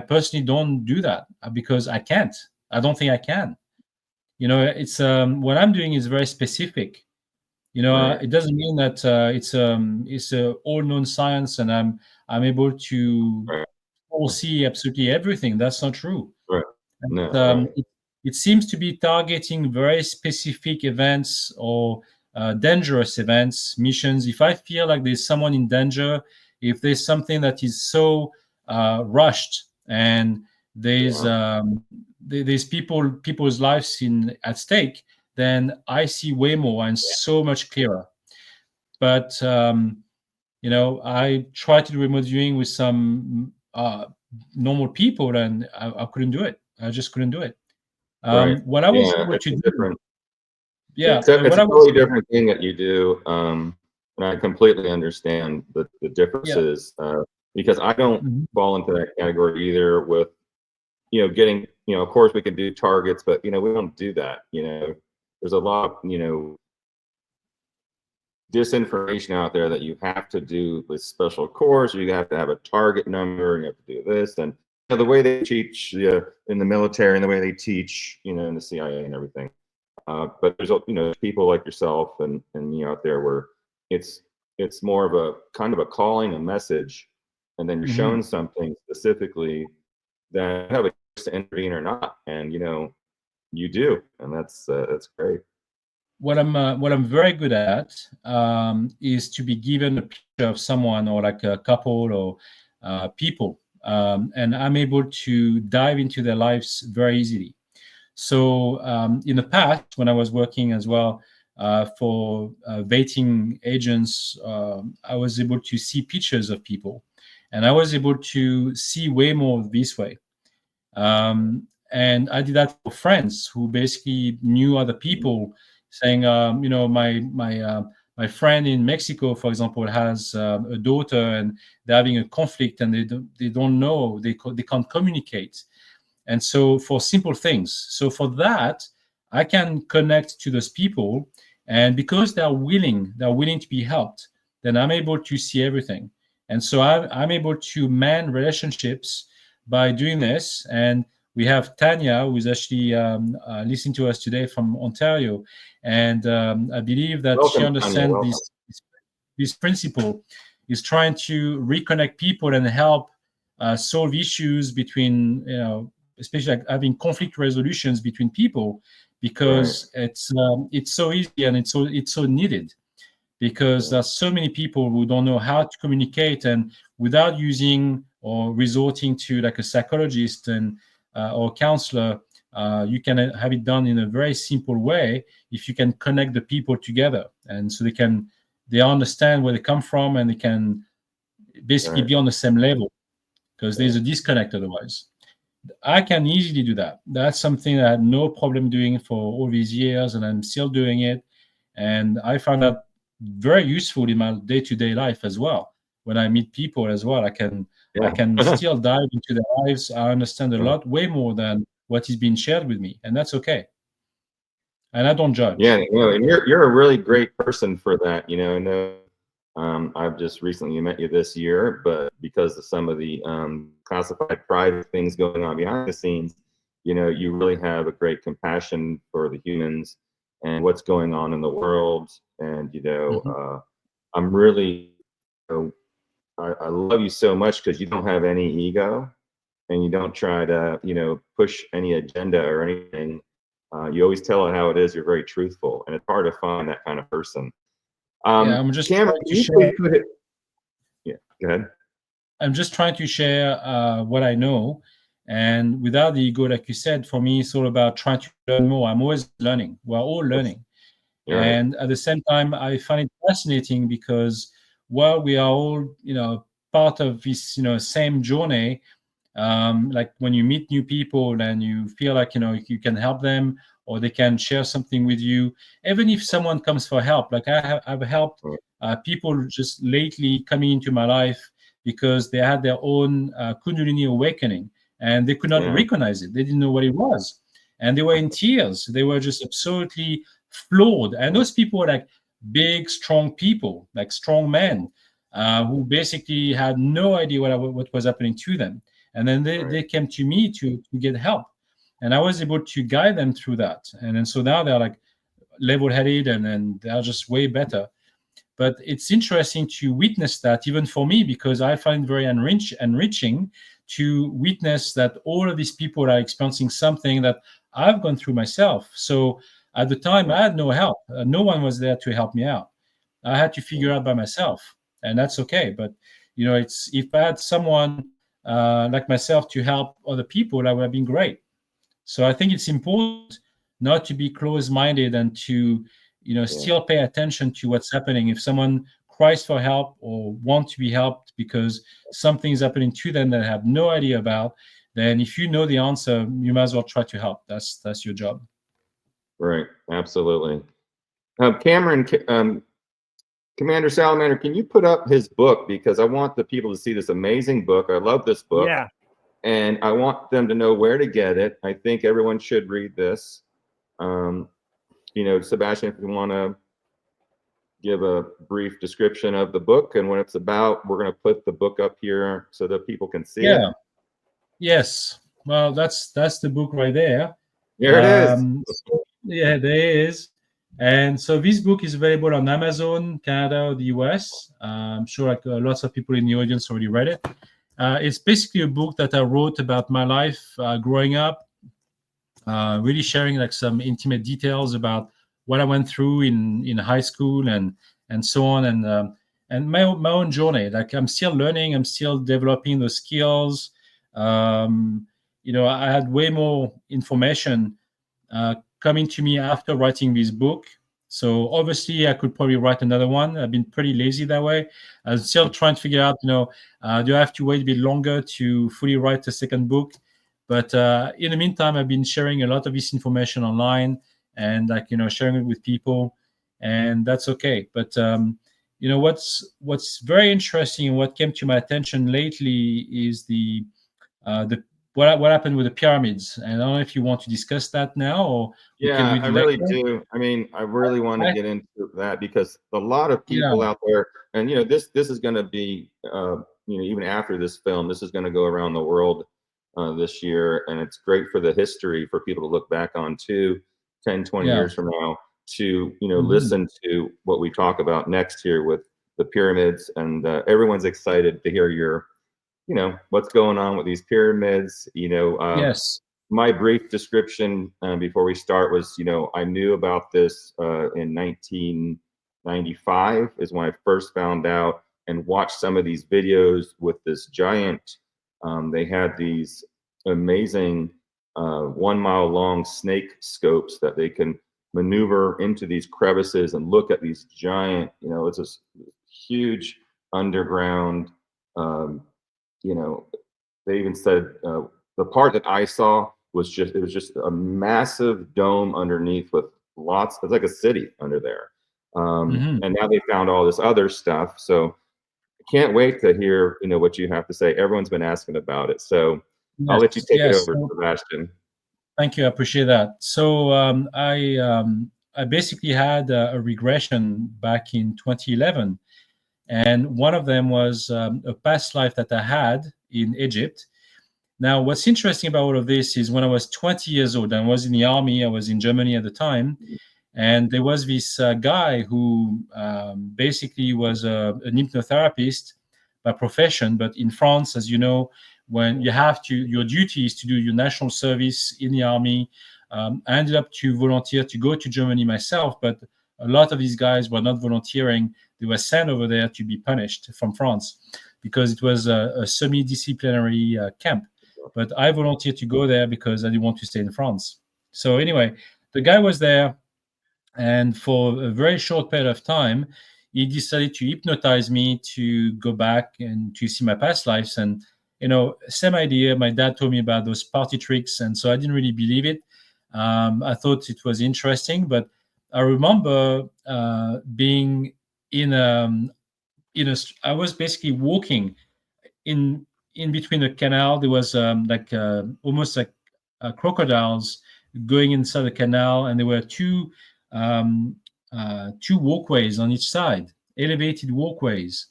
Speaker 3: personally don't do that because I can't. I don't think I can. It's what I'm doing is very specific. It doesn't mean that it's a all-known science and I'm able to foresee absolutely everything. That's not true.
Speaker 2: Right. No,
Speaker 3: it seems to be targeting very specific events or dangerous events, missions. If I feel like there's someone in danger, if there's something that is so rushed and there's people's lives at stake, then I see way more and so much clearer. But I tried to do remote viewing with some normal people, and I couldn't do it. I just couldn't do it. What I was able to do,
Speaker 2: it's a totally different thing that you do, and I completely understand the differences because I don't fall into that category either. With getting of course we can do targets, but we don't do that. There's a lot of disinformation out there that you have to do with special course, or you have to have a target number, and you have to do this. And the way they teach in the military and the way they teach, in the CIA and everything. But there's people like yourself and me out there where it's more of a kind of a calling, a message, and then you're shown something specifically that you have a choice to intervene or not, and you do, and that's great.
Speaker 3: What I'm very good at is to be given a picture of someone or like a couple or people, and I'm able to dive into their lives very easily. So in the past, when I was working as well for vetting agents, I was able to see pictures of people, and I was able to see way more this way. And I did that for friends who basically knew other people saying, my friend in Mexico, for example, has a daughter, and they're having a conflict, and they don't know, they can't communicate. And so for simple things, so for that, I can connect to those people, and because they're willing to be helped, then I'm able to see everything. And so I'm able to man relationships by doing this. And we have Tanya, who is actually listening to us today from Ontario, and I believe that she
Speaker 2: Welcome, Tanya.
Speaker 3: understands
Speaker 2: Welcome.
Speaker 3: this principle, is trying to reconnect people and help solve issues between, especially like having conflict resolutions between people, because it's so easy, and it's so needed, because there's so many people who don't know how to communicate, and without using or resorting to like a psychologist and or counselor, you can have it done in a very simple way if you can connect the people together, and so they understand where they come from, and they can basically be on the same level, because there's a disconnect otherwise. I can easily do that. That's something that I had no problem doing for all these years, and I'm still doing it. And I found that very useful in my day-to-day life as well. When I meet people as well, I can still dive into their lives. I understand a lot, way more than what is being shared with me, and that's okay. And I don't judge.
Speaker 2: Yeah, and you're a really great person for that. I know I've just recently met you this year, but because of some of the classified private things going on behind the scenes, you really have a great compassion for the humans and what's going on in the world. And I'm really, I love you so much because you don't have any ego, and you don't try to push any agenda or anything. You always tell it how it is. You're very truthful, and it's hard to find that kind of person.
Speaker 3: I'm just
Speaker 2: Cameron,
Speaker 3: trying to share.
Speaker 2: Yeah, go ahead.
Speaker 3: I'm just trying to share what I know, and without the ego, like you said. For me, it's all about trying to learn more. I'm always learning. We're all learning, and at the same time, I find it fascinating because while we are all, part of this, same journey. Like when you meet new people and you feel like you can help them, or they can share something with you, even if someone comes for help. Like I've helped people just lately coming into my life because they had their own Kundalini awakening, and they could not recognize it. They didn't know what it was, and they were in tears. They were just absolutely floored. And those people were like big, strong people, like strong men, who basically had no idea what was happening to them. And then they came to me to get help, and I was able to guide them through that. And then so now they're like level-headed, and they're just way better. But it's interesting to witness that, even for me, because I find it very enriching to witness that all of these people are experiencing something that I've gone through myself. So at the time, I had no help. No one was there to help me out. I had to figure out by myself, and that's okay. But it's, if I had someone like myself to help other people, that would have been great. So I think it's important not to be closed-minded, and to still pay attention to what's happening. If someone cries for help or want to be helped because something's happening to them that they have no idea about, then if you know the answer, you might as well try to help. That's your job.
Speaker 2: Right, absolutely. Cameron, Commander Salamander, can you put up his book? Because I want the people to see this amazing book. I love this book.
Speaker 1: Yeah.
Speaker 2: And I want them to know where to get it. I think everyone should read this. Sebastien, if you want to give a brief description of the book and what it's about, we're going to put the book up here so that people can see it.
Speaker 3: Yes. Well, that's the book right there.
Speaker 2: Here it is.
Speaker 3: Yeah, there is. And so this book is available on Amazon, Canada, the US. I'm sure like lots of people in the audience already read it. It's basically a book that I wrote about my life growing up, really sharing like some intimate details about what I went through in high school and so on, and my own journey. Like I'm still learning, I'm still developing those skills. I had way more information coming to me after writing this book. So obviously I could probably write another one. I've been pretty lazy that way. I'm still trying to figure out, do I have to wait a bit longer to fully write a second book? But in the meantime, I've been sharing a lot of this information online, and like, you know, sharing it with people, and that's okay. But you know, what's very interesting and what came to my attention lately is the what happened with the pyramids. And I don't know if you want to discuss that now, or we can do
Speaker 2: Yeah,
Speaker 3: it
Speaker 2: I really
Speaker 3: later.
Speaker 2: do. I mean, I really want to
Speaker 3: I,
Speaker 2: get into that because a lot of
Speaker 3: yeah,
Speaker 2: people out there, and you know, this is going to be, you know, even after this film, this is going to go around the world this year, and it's great for the history for people to look back on too, 10, 20
Speaker 3: yeah,
Speaker 2: years from now, to, you know,
Speaker 3: mhm,
Speaker 2: listen to what we talk about next here with the pyramids, and everyone's excited to hear your, you know, what's going on with these pyramids, you know.
Speaker 3: yes,
Speaker 2: My brief description before we start was, you know, I knew about this in 1995 is when I first found out and watched some of these videos with this giant. They had these amazing 1 mile long snake scopes that they can maneuver into these crevices and look at these giant, you know, it's a huge underground, um, you know, they even said the part that I saw was just, it was just a massive dome underneath with lots, it's like a city under there.
Speaker 3: mhm,
Speaker 2: And now they found all this other stuff. So I can't wait to hear, you know, what you have to say. Everyone's been asking about it. So I'll
Speaker 3: yes,
Speaker 2: let you take it
Speaker 3: yes.
Speaker 2: over,
Speaker 3: So,
Speaker 2: Sebastian.
Speaker 3: thank you, I appreciate that. So I basically had a regression back in 2011, and one of them was a past life that I had in Egypt. Now, what's interesting about all of this is when I was 20 years old, I was in the army, I was in Germany at the time, and there was this guy who basically was an hypnotherapist by profession. But in France, as you know, when you have to, your duty is to do your national service in the army. I ended up to volunteer to go to Germany myself, but a lot of these guys were not volunteering. They were sent over there to be punished from France because it was a semi-disciplinary camp. But I volunteered to go there because I didn't want to stay in France. So anyway, the guy was there, and for a very short period of time, he decided to hypnotize me to go back and to see my past lives. And, you know, same idea. My dad told me about those party tricks. And so I didn't really believe it. I thought it was interesting. But I remember being in I was basically walking in between the canal. There was like almost like crocodiles going inside the canal, and there were two walkways on each side, elevated walkways.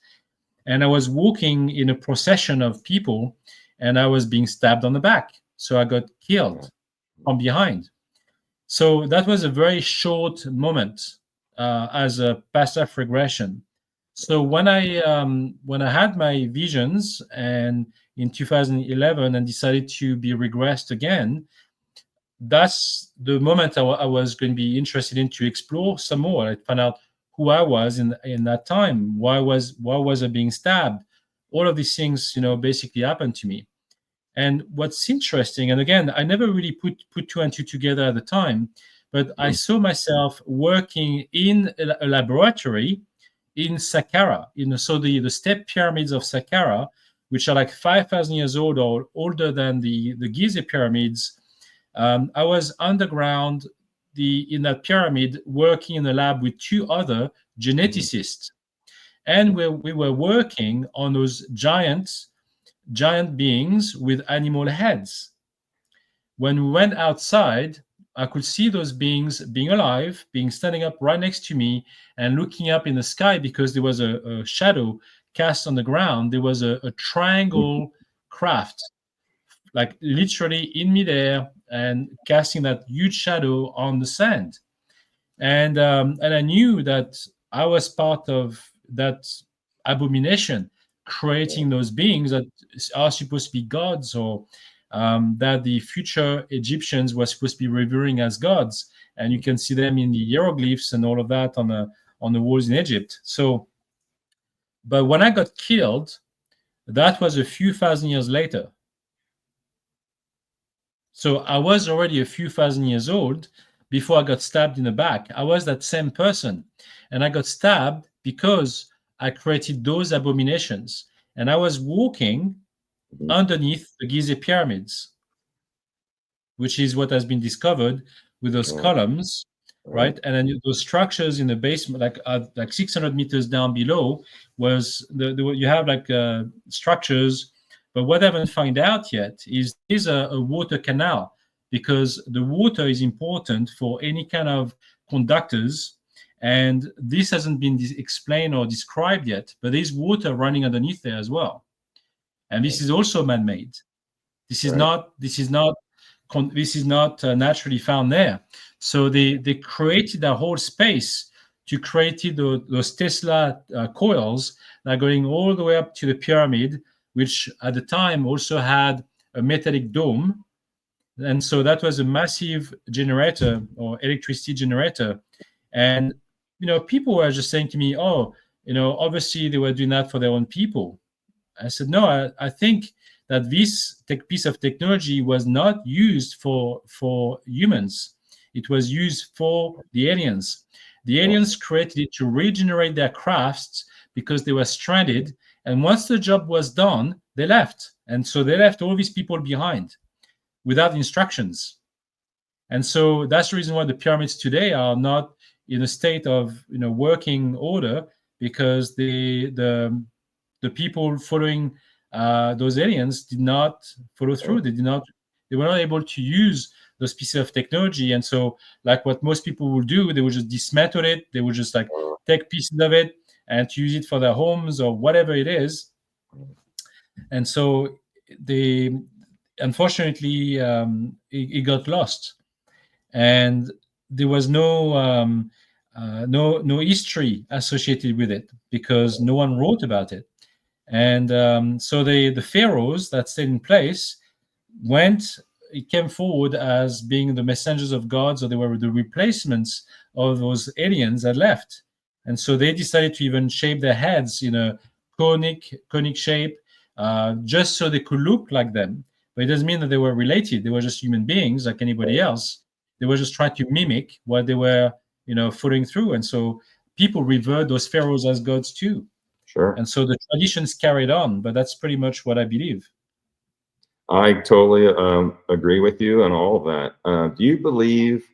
Speaker 3: And I was walking in a procession of people, and I was being stabbed on the back. So I got killed from behind. So that was a very short moment as a past life regression. So when I had my visions and in 2011 and decided to be regressed again, that's the moment I was going to be interested in to explore some more. I found out who I was in that time. Why was I being stabbed? All of these things, you know, basically happened to me. And what's interesting, and again, I never really put two and two together at the time, but I saw myself working in a laboratory in Saqqara, so the step pyramids of Saqqara, which are like 5,000 years old or older than the Giza pyramids. I was underground in that pyramid working in a lab with two other geneticists, and we were working on those giant beings with animal heads. When we went outside, I could see those beings being alive, being standing up right next to me and looking up in the sky because there was a shadow cast on the ground. There was a triangle craft, like literally in midair and casting that huge shadow on the sand. And I knew that I was part of that abomination, creating those beings that are supposed to be gods, or that the future Egyptians were supposed to be revering as gods, and you can see them in the hieroglyphs and all of that on the walls in Egypt. So, but when I got killed, that was a few thousand years later. So I was already a few thousand years old before I got stabbed in the back. I was that same person. And I got stabbed because I created those abominations. And I was walking underneath the Giza pyramids, which is what has been discovered with those columns. right? And then those structures in the basement, like 600 meters down below, was you have like structures, but what I haven't found out yet is a water canal, because the water is important for any kind of conductors, and this hasn't been explained or described yet. But there's water running underneath there as well, and this is also man-made. This is not naturally found there. So they created a whole space to create those Tesla coils that are going all the way up to the pyramid, which at the time also had a metallic dome. And so that was a massive generator or electricity generator. And, people were just saying to me, oh, obviously they were doing that for their own people. I said, no, I think that this piece of technology was not used for humans. It was used for the aliens. The aliens created it to regenerate their crafts because they were stranded. And once the job was done, they left. And so they left all these people behind without instructions. And so that's the reason why the pyramids today are not in a state of working order, because the people following those aliens did not follow through. They were not able to use those pieces of technology. And so, like what most people will do, they would just dismantle it. They would just take pieces of it and to use it for their homes or whatever it is. And so they, unfortunately, it got lost, and there was no history associated with it because no one wrote about it. And so the pharaohs that stayed in place came forward as being the messengers of God, so they were the replacements of those aliens that left. And so they decided to even shape their heads in a conic shape, just so they could look like them. But it doesn't mean that they were related. They were just human beings like anybody else. They were just trying to mimic what they were, following through. And so people revered those pharaohs as gods too.
Speaker 2: Sure.
Speaker 3: And so the traditions carried on, but that's pretty much what I believe.
Speaker 2: I totally agree with you on all of that. Do you believe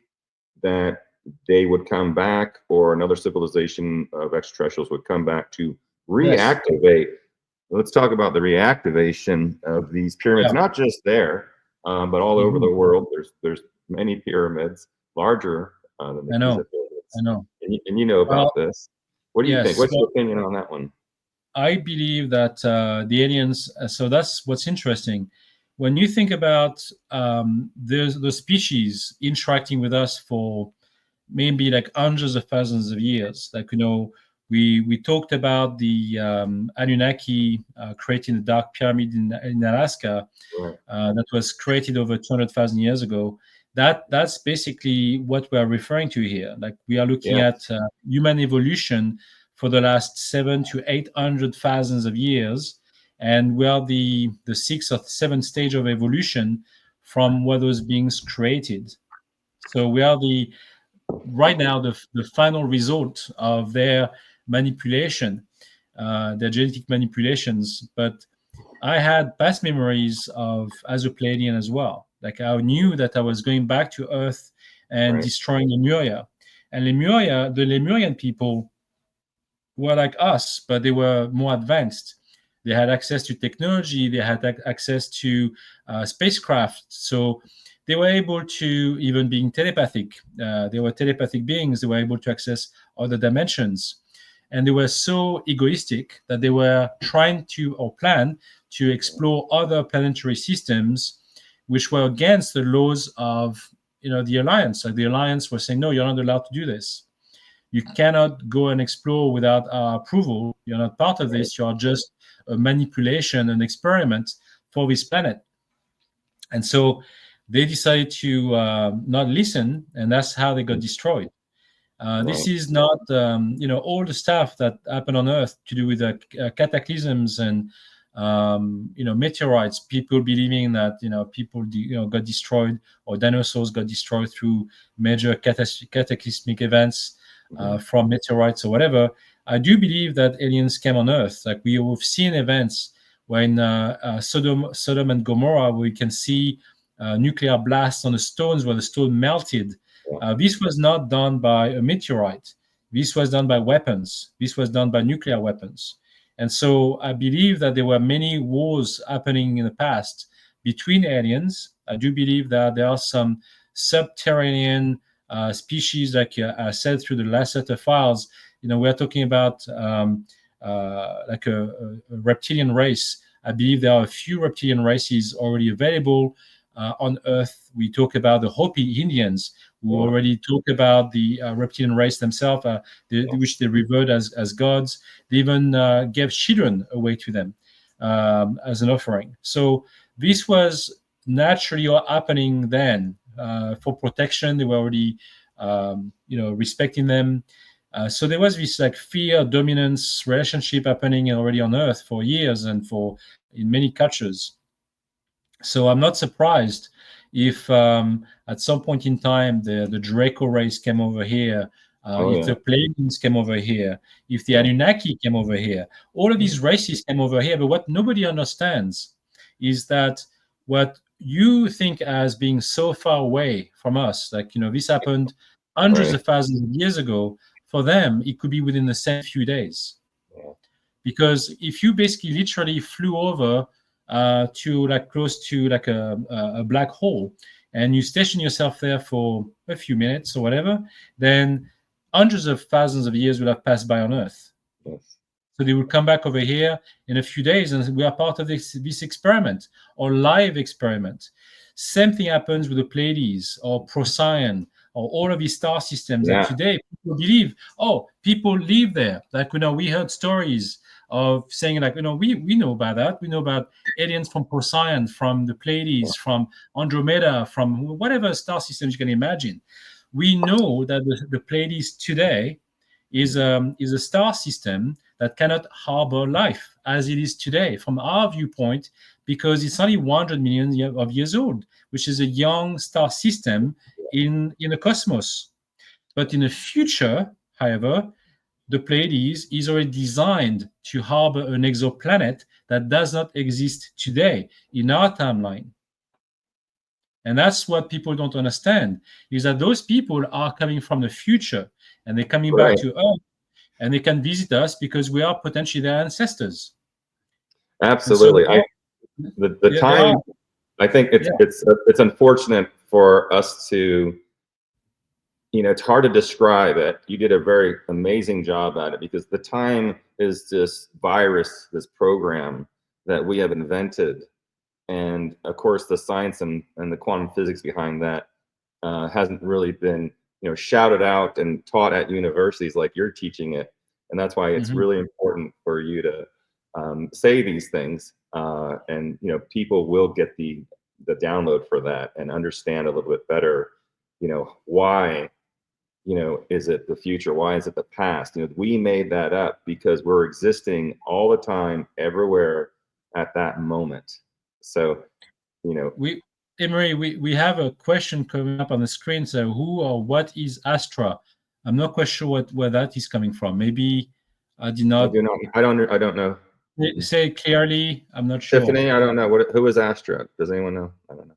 Speaker 2: that they would come back, or another civilization of extraterrestrials would come back to reactivate? Yes. Let's talk about the reactivation of these pyramids, not just there, but all over the world. There's many pyramids larger than the Giza pyramids.
Speaker 3: I know.
Speaker 2: And you know about this. What do you think? What's your opinion on that one?
Speaker 3: I believe that the aliens, so that's what's interesting. When you think about the species interacting with us for maybe like hundreds of thousands of years, like, we talked about the Anunnaki creating the Dark Pyramid in Alaska, that was created over 200,000 years ago. That's basically what we are referring to here. Like, we are looking at human evolution for the last 700,000 to 800,000 of years, and we are the 6th or 7th stage of evolution from what those beings created. So we are right now the final result of their manipulation, their genetic manipulations. But I had past memories as a Pleiadian as well. Like, I knew that I was going back to Earth and destroying Lemuria. And the Lemurian people were like us, but they were more advanced. They had access to technology. They had access to spacecraft. So they were able to, even being telepathic, they were telepathic beings. They were able to access other dimensions. And they were so egoistic that they were trying to, or plan to, explore other planetary systems, which were against the laws of, the Alliance. Like, the Alliance was saying, no, you're not allowed to do this. You cannot go and explore without our approval. You're not part of this. You are just a manipulation, an experiment for this planet. And so they decided to not listen, and that's how they got destroyed. This is not, all the stuff that happened on Earth to do with cataclysms and, meteorites. People believing that, people, got destroyed, or dinosaurs got destroyed through major cataclysmic events from meteorites or whatever. I do believe that aliens came on Earth. Like, we have seen events when Sodom and Gomorrah, where we can see nuclear blasts on the stones, where the stone melted, This was not done by a meteorite. This was done by weapons. This was done by nuclear weapons. And so I believe that there were many wars happening in the past between aliens. I do believe that there are some subterranean species, like I said through the last set of files. We're talking about like a reptilian race. I believe there are a few reptilian races already available on Earth. We talk about the Hopi Indians. We already talk about the reptilian race themselves, which they revered as gods. They even gave children away to them as an offering. So this was naturally happening then for protection. They were already, respecting them. So there was this like fear dominance relationship happening already on Earth for years and in many cultures. So I'm not surprised if at some point in time the Draco race came over here, if the Pleiadians came over here, if the Anunnaki came over here. All of these races came over here. But what nobody understands is that what you think as being so far away from us, like, this happened hundreds of thousands of years ago, for them, it could be within the same few days. Because if you basically literally flew over to like close to like a black hole, and you station yourself there for a few minutes or whatever, then hundreds of thousands of years will have passed by on Earth. So they will come back over here in a few days, and we are part of this experiment or live experiment. Same thing happens with the Pleiades or Procyon or all of these star systems that today people believe, people live there. Like, we heard stories of saying, like, we know about that. We know about aliens from Procyon, from the Pleiades, from Andromeda, from whatever star systems you can imagine. We know that the Pleiades today is a star system that cannot harbor life as it is today from our viewpoint, because it's only 100 million of years old, which is a young star system in the cosmos. But in the future, however, the Pleiades is already designed to harbor an exoplanet that does not exist today in our timeline. And that's what people don't understand, is that those people are coming from the future, and they're coming back to Earth, and they can visit us because we are potentially their ancestors.
Speaker 2: Absolutely. So, the time, I think it's unfortunate for us to, it's hard to describe it. You did a very amazing job at it, because the time is this virus, this program that we have invented. And of course, the science and the quantum physics behind that hasn't really been, shouted out and taught at universities like you're teaching it. And that's why it's really important for you to say these things. And, people will get the download for that and understand a little bit better, why, is it the future? Why is it the past? We made that up because we're existing all the time, everywhere at that moment. So,
Speaker 3: Emery, we have a question coming up on the screen. So, who or what is Astra? I'm not quite sure where that is coming from. Maybe I did not.
Speaker 2: I don't know.
Speaker 3: Say it clearly. I'm not sure.
Speaker 2: Tiffany, I don't know. Who is Astra? Does anyone know? I don't know.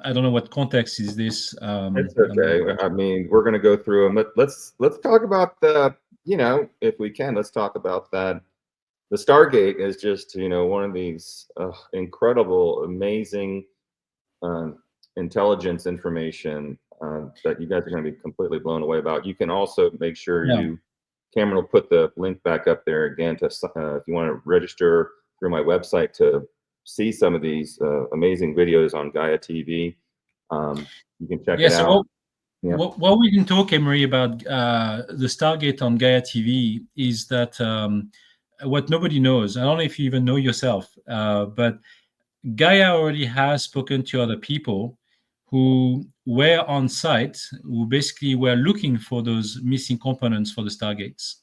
Speaker 3: I don't know what context is this.
Speaker 2: It's okay. I mean, we're going to go through them. Let's talk about the, if we can, let's talk about that. The Stargate is just, one of these incredible, amazing intelligence information that you guys are going to be completely blown away about. You can also make sure Cameron will put the link back up there again to if you want to register through my website to see some of these amazing videos on Gaia TV. You can check it out.
Speaker 3: What we can talk, Emery, about the Stargate on Gaia TV is that what nobody knows, I don't know if you even know yourself, but Gaia already has spoken to other people who were on site, who basically were looking for those missing components for the Stargates.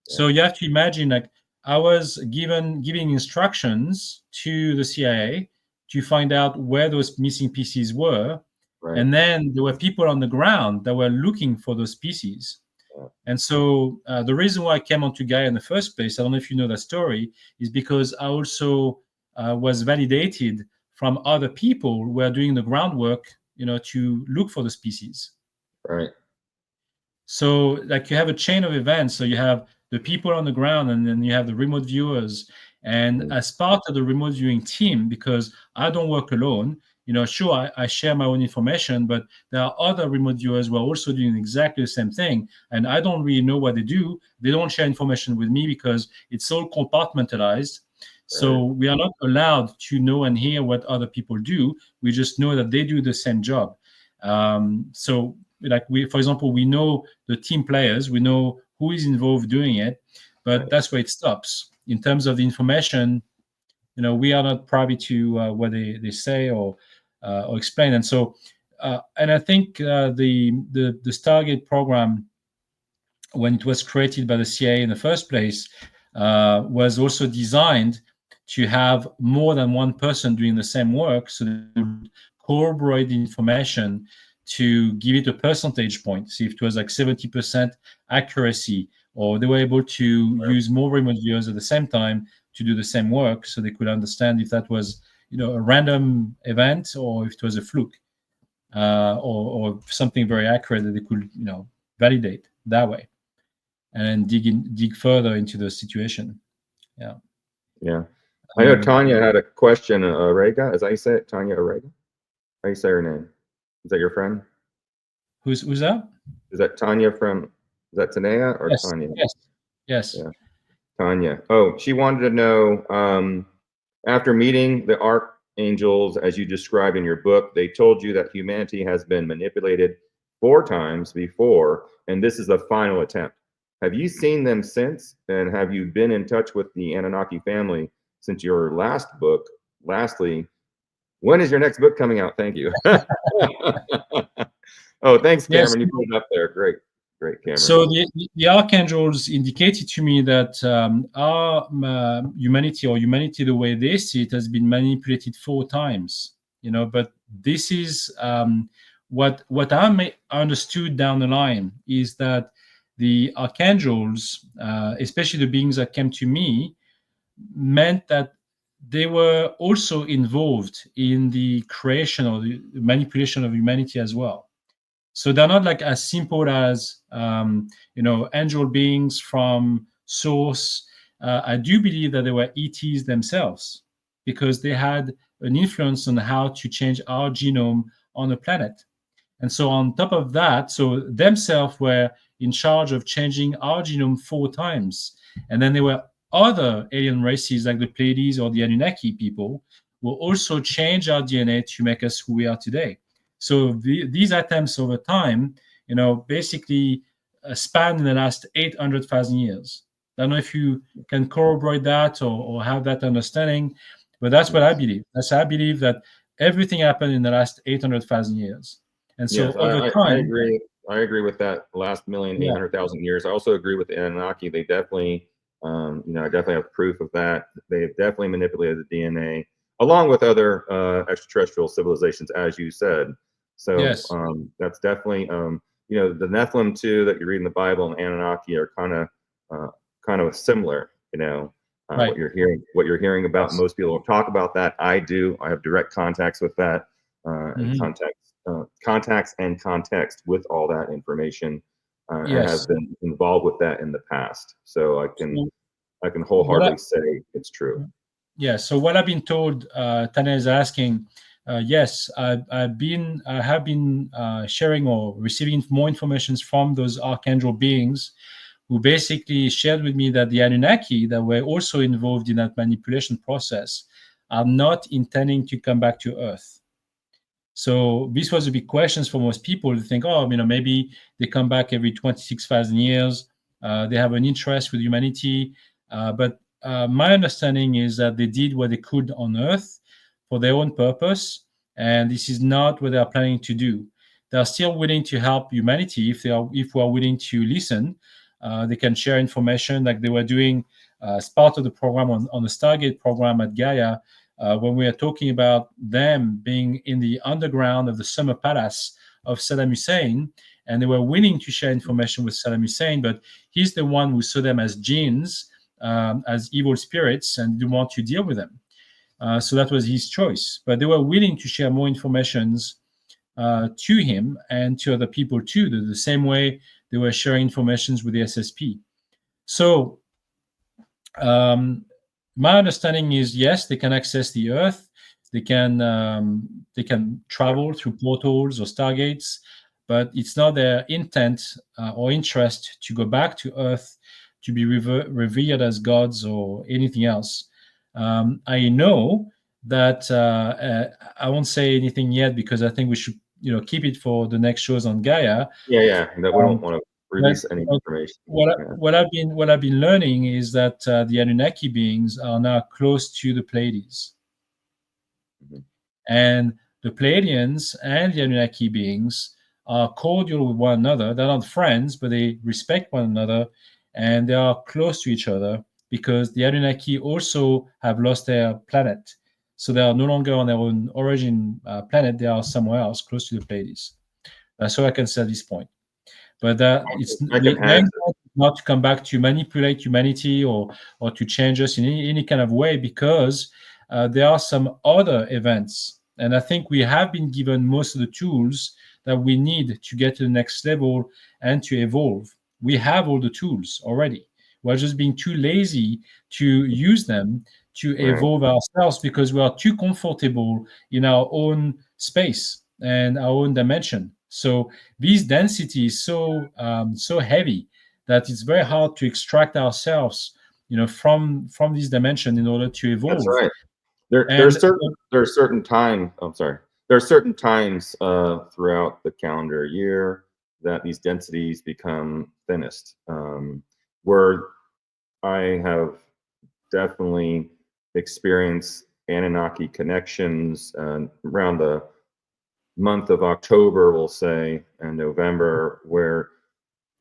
Speaker 3: So you have to imagine, like, I was giving instructions to the CIA to find out where those missing pieces were. And then there were people on the ground that were looking for those pieces. And so the reason why I came onto Gaia in the first place, I don't know if you know that story, is because I also was validated from other people who were doing the groundwork, to look for the species.
Speaker 2: Right.
Speaker 3: So like you have a chain of events. So you have the people on the ground, and then you have the remote viewers. And as part of the remote viewing team, because I don't work alone, sure, I share my own information, but there are other remote viewers who are also doing exactly the same thing. And I don't really know what they do. They don't share information with me because it's all compartmentalized. So we are not allowed to know and hear what other people do. We just know that they do the same job. So like for example, we know the team players, we know who is involved doing it, but that's where it stops. In terms of the information, we are not privy to what they say or explain. And so, and I think the Stargate program, when it was created by the CIA in the first place, was also designed to have more than one person doing the same work, so they would corroborate the information to give it a percentage point. See if it was like 70% accuracy, or they were able to use more remote viewers at the same time to do the same work, so they could understand if that was a random event or if it was a fluke, or something very accurate that they could validate that way, and then dig further into the situation.
Speaker 2: Yeah. I know Tanya had a question. Arega, as I say it, Tanya Arega. How do you say her name? Is that your friend?
Speaker 3: Who's that?
Speaker 2: Is that Tanya from? Is that Tanea or
Speaker 3: Yes.
Speaker 2: Tanya?
Speaker 3: Yes.
Speaker 2: Yeah. Tanya. Oh, she wanted to know. After meeting the archangels, as you describe in your book, they told you that humanity has been manipulated 4 times before, and this is the final attempt. Have you seen them since? And have you been in touch with the Anunnaki family since your last book? Lastly, when is your next book coming out? Thank you. Oh, thanks, Cameron.
Speaker 3: Yes.
Speaker 2: You put it up there. Great, Cameron.
Speaker 3: So the archangels indicated to me that our humanity, the way they see it, has been manipulated 4 times. But this is what I understood down the line is that the archangels, especially the beings that came to me, meant that they were also involved in the creation or the manipulation of humanity as well. So they're not like as simple as angel beings from source. I do believe that they were ETs themselves, because they had an influence on how to change our genome on the planet. And so on top of that, so themselves were in charge of changing our genome 4 times. And then there were other alien races like the Pleiades or the Anunnaki people will also change our DNA to make us who we are today. So these attempts over time, basically span in the last 800,000 years. I don't know if you can corroborate that or have that understanding, but that's what I believe. I believe that everything happened in the last 800,000 years. And so
Speaker 2: yes,
Speaker 3: over time,
Speaker 2: I agree. I agree with that. Last 1,800,000 years. I also agree with the Anunnaki. They definitely, I definitely have proof of that. They've definitely manipulated the DNA, along with other extraterrestrial civilizations, as you said. So
Speaker 3: yes.
Speaker 2: That's definitely, the Nephilim too that you read in the Bible and Anunnaki are kind of similar.
Speaker 3: Right.
Speaker 2: What you're hearing about. Most people don't talk about that. I do. I have direct contacts with that, and contacts and context with all that information. I have been involved with that in the past, so I can wholeheartedly say it's true.
Speaker 3: Yeah. So what I've been told, Tanya is asking. Yes, I have been sharing or receiving more information from those archangel beings, who basically shared with me that the Anunnaki that were also involved in that manipulation process are not intending to come back to Earth. So this was a big question for most people to think, maybe they come back every 26,000 years. They have an interest with humanity. But my understanding is that they did what they could on Earth for their own purpose. And this is not what they are planning to do. They are still willing to help humanity if we are willing to listen. They can share information like they were doing as part of the program on the Stargate program at Gaia, when we are talking about them being in the underground of the summer palace of Saddam Hussein, and they were willing to share information with Saddam Hussein, but he's the one who saw them as jinns, as evil spirits, and didn't want to deal with them. So that was his choice. But they were willing to share more informations to him and to other people too, the same way they were sharing information with the SSP. So my understanding is, yes, they can access the Earth. They can travel through portals or stargates, but it's not their intent or interest to go back to Earth to be revered as gods or anything else. I know that I won't say anything yet because I think we should, keep it for the next shows on Gaia.
Speaker 2: Yeah. That we don't want to release any information.
Speaker 3: What I've been learning is that the Anunnaki beings are now close to the Pleiades, and the Pleiadians and the Anunnaki beings are cordial with one another. They're not friends, but they respect one another, and they are close to each other because the Anunnaki also have lost their planet, so they are no longer on their own origin planet. They are somewhere else, close to the Pleiades. So I can say at this point. But it's not to come back to manipulate humanity or to change us in any kind of way, because there are some other events. And I think we have been given most of the tools that we need to get to the next level and to evolve. We have all the tools already. We're just being too lazy to use them to evolve ourselves because we are too comfortable in our own space and our own dimension. So this density is so heavy that it's very hard to extract ourselves, from this dimension in order to evolve.
Speaker 2: That's right. There are certain times. I'm sorry. There are certain times throughout the calendar year that these densities become thinnest. Where I have definitely experienced Anunnaki connections around the month of October, we'll say, and November, where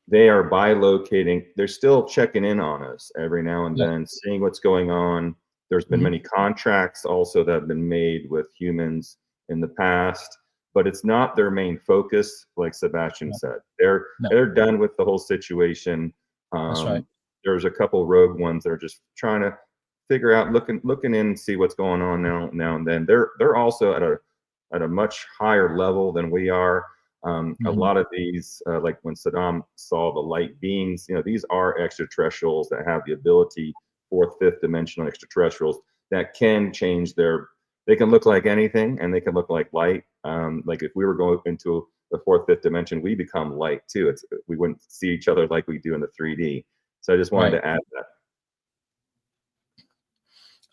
Speaker 2: they are bilocating. They're still checking in on us every now and then, seeing what's going on. There's been many contracts also that have been made with humans in the past, but it's not their main focus, like Sebastien said. They're done with the whole situation.
Speaker 3: That's right.
Speaker 2: There's a couple rogue ones that are just trying to figure out, looking in and see what's going on now and then. They're also at a much higher level than we are. A lot of these, like when Saddam saw the light beings, these are extraterrestrials that have the ability, fourth, fifth dimensional extraterrestrials that can change they can look like anything and they can look like light. Like if we were going into the fourth, fifth dimension, we become light too. We wouldn't see each other like we do in the 3D. So I just wanted to add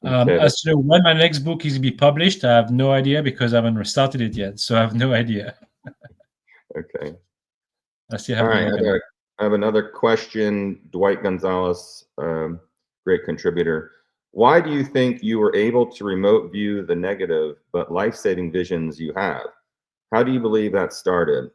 Speaker 2: that.
Speaker 3: As to when my next book is to be published, I have no idea because I haven't restarted it yet. So I have no idea.
Speaker 2: Okay.
Speaker 3: I still have
Speaker 2: I have another question. Dwight Gonzalez, great contributor. Why do you think you were able to remote view the negative but life-saving visions you have? How do you believe that started?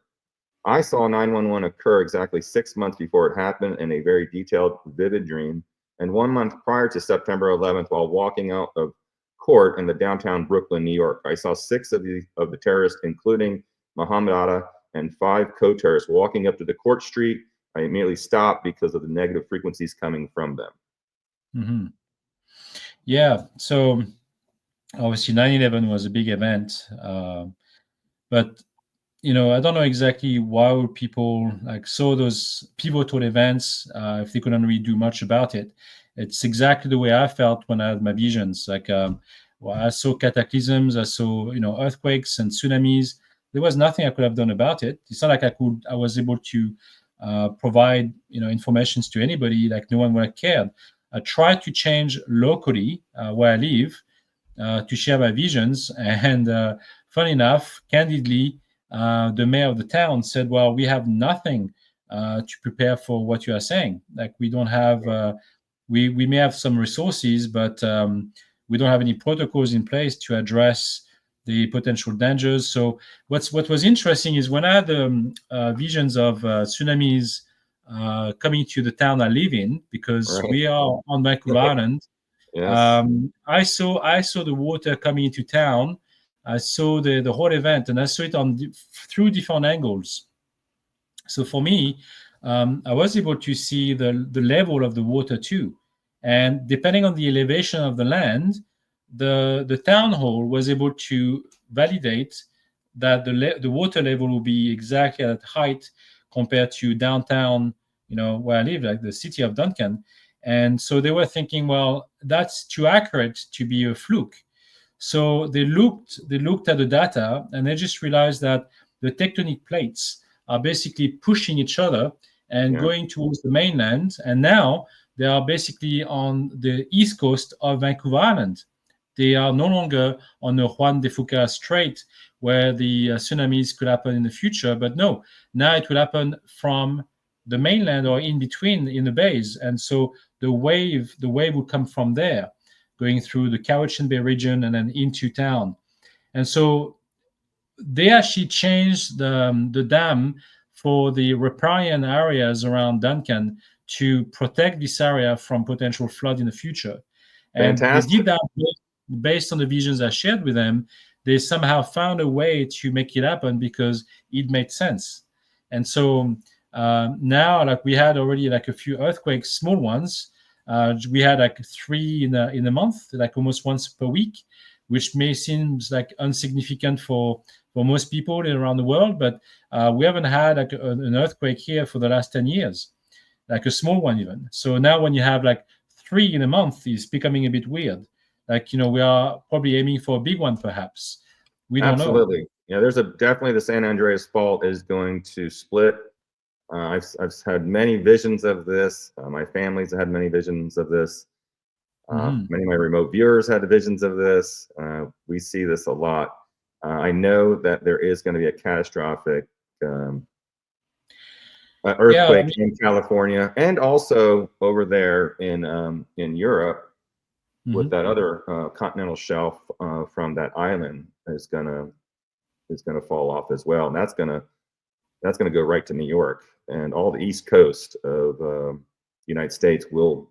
Speaker 2: I saw 911 occur exactly 6 months before it happened in a very detailed, vivid dream. And 1 month prior to September 11th, while walking out of court in the downtown Brooklyn, New York, I saw 6 of the terrorists, including Muhammad Atta and 5 co-terrorists, walking up to the court street. I immediately stopped because of the negative frequencies coming from them.
Speaker 3: Yeah. So obviously 9/11 was a big event, but I don't know exactly why people saw those pivotal events if they couldn't really do much about it. It's exactly the way I felt when I had my visions. I saw cataclysms, I saw earthquakes and tsunamis. There was nothing I could have done about it. It's not like I was able to provide information to anybody. Like no one would have cared. I tried to change locally where I live to share my visions, and funny enough, candidly, the mayor of the town said, well, we have nothing to prepare for what you are saying. Like we don't have, we may have some resources, but we don't have any protocols in place to address the potential dangers. So what was interesting is when I had visions of tsunamis coming to the town I live in, because we are on Vancouver Island.
Speaker 2: Yes.
Speaker 3: I saw the water coming into town. I saw the whole event, and I saw it through different angles. So for me, I was able to see the level of the water too, and depending on the elevation of the land, the town hall was able to validate that the water level will be exactly at height compared to downtown, where I live, like the city of Duncan. And so they were thinking, well, that's too accurate to be a fluke. So they looked at the data, and they just realized that the tectonic plates are basically pushing each other and going towards the mainland. And now they are basically on the east coast of Vancouver Island. They are no longer on the Juan de Fuca Strait, where the tsunamis could happen in the future. But no, now it will happen from the mainland or in between in the bays. And so the wave will come from there, going through the Cowichan Bay region and then into town. And so they actually changed the dam for the riparian areas around Duncan to protect this area from potential flood in the future. And
Speaker 2: Fantastic.
Speaker 3: they did that based on the visions I shared with them. They somehow found a way to make it happen because it made sense. And so now, like, we had already like a few earthquakes, small ones. We had like 3 in a month, like almost once per week, which may seem like insignificant for most people around the world, but we haven't had like an earthquake here for the last 10 years, like a small one even. So now when you have like 3 in a month, it's becoming a bit weird. Like, we are probably aiming for a big one, perhaps. We don't know.
Speaker 2: Absolutely. Yeah, there's definitely the San Andreas Fault is going to split. I've had many visions of this. My family's had many visions of this. Many of my remote viewers had visions of this. We see this a lot. I know that there is going to be a catastrophic earthquake in California, and also over there in Europe, with that other continental shelf from that island is gonna fall off as well, and that's gonna go right to New York, and all the East Coast of the United States will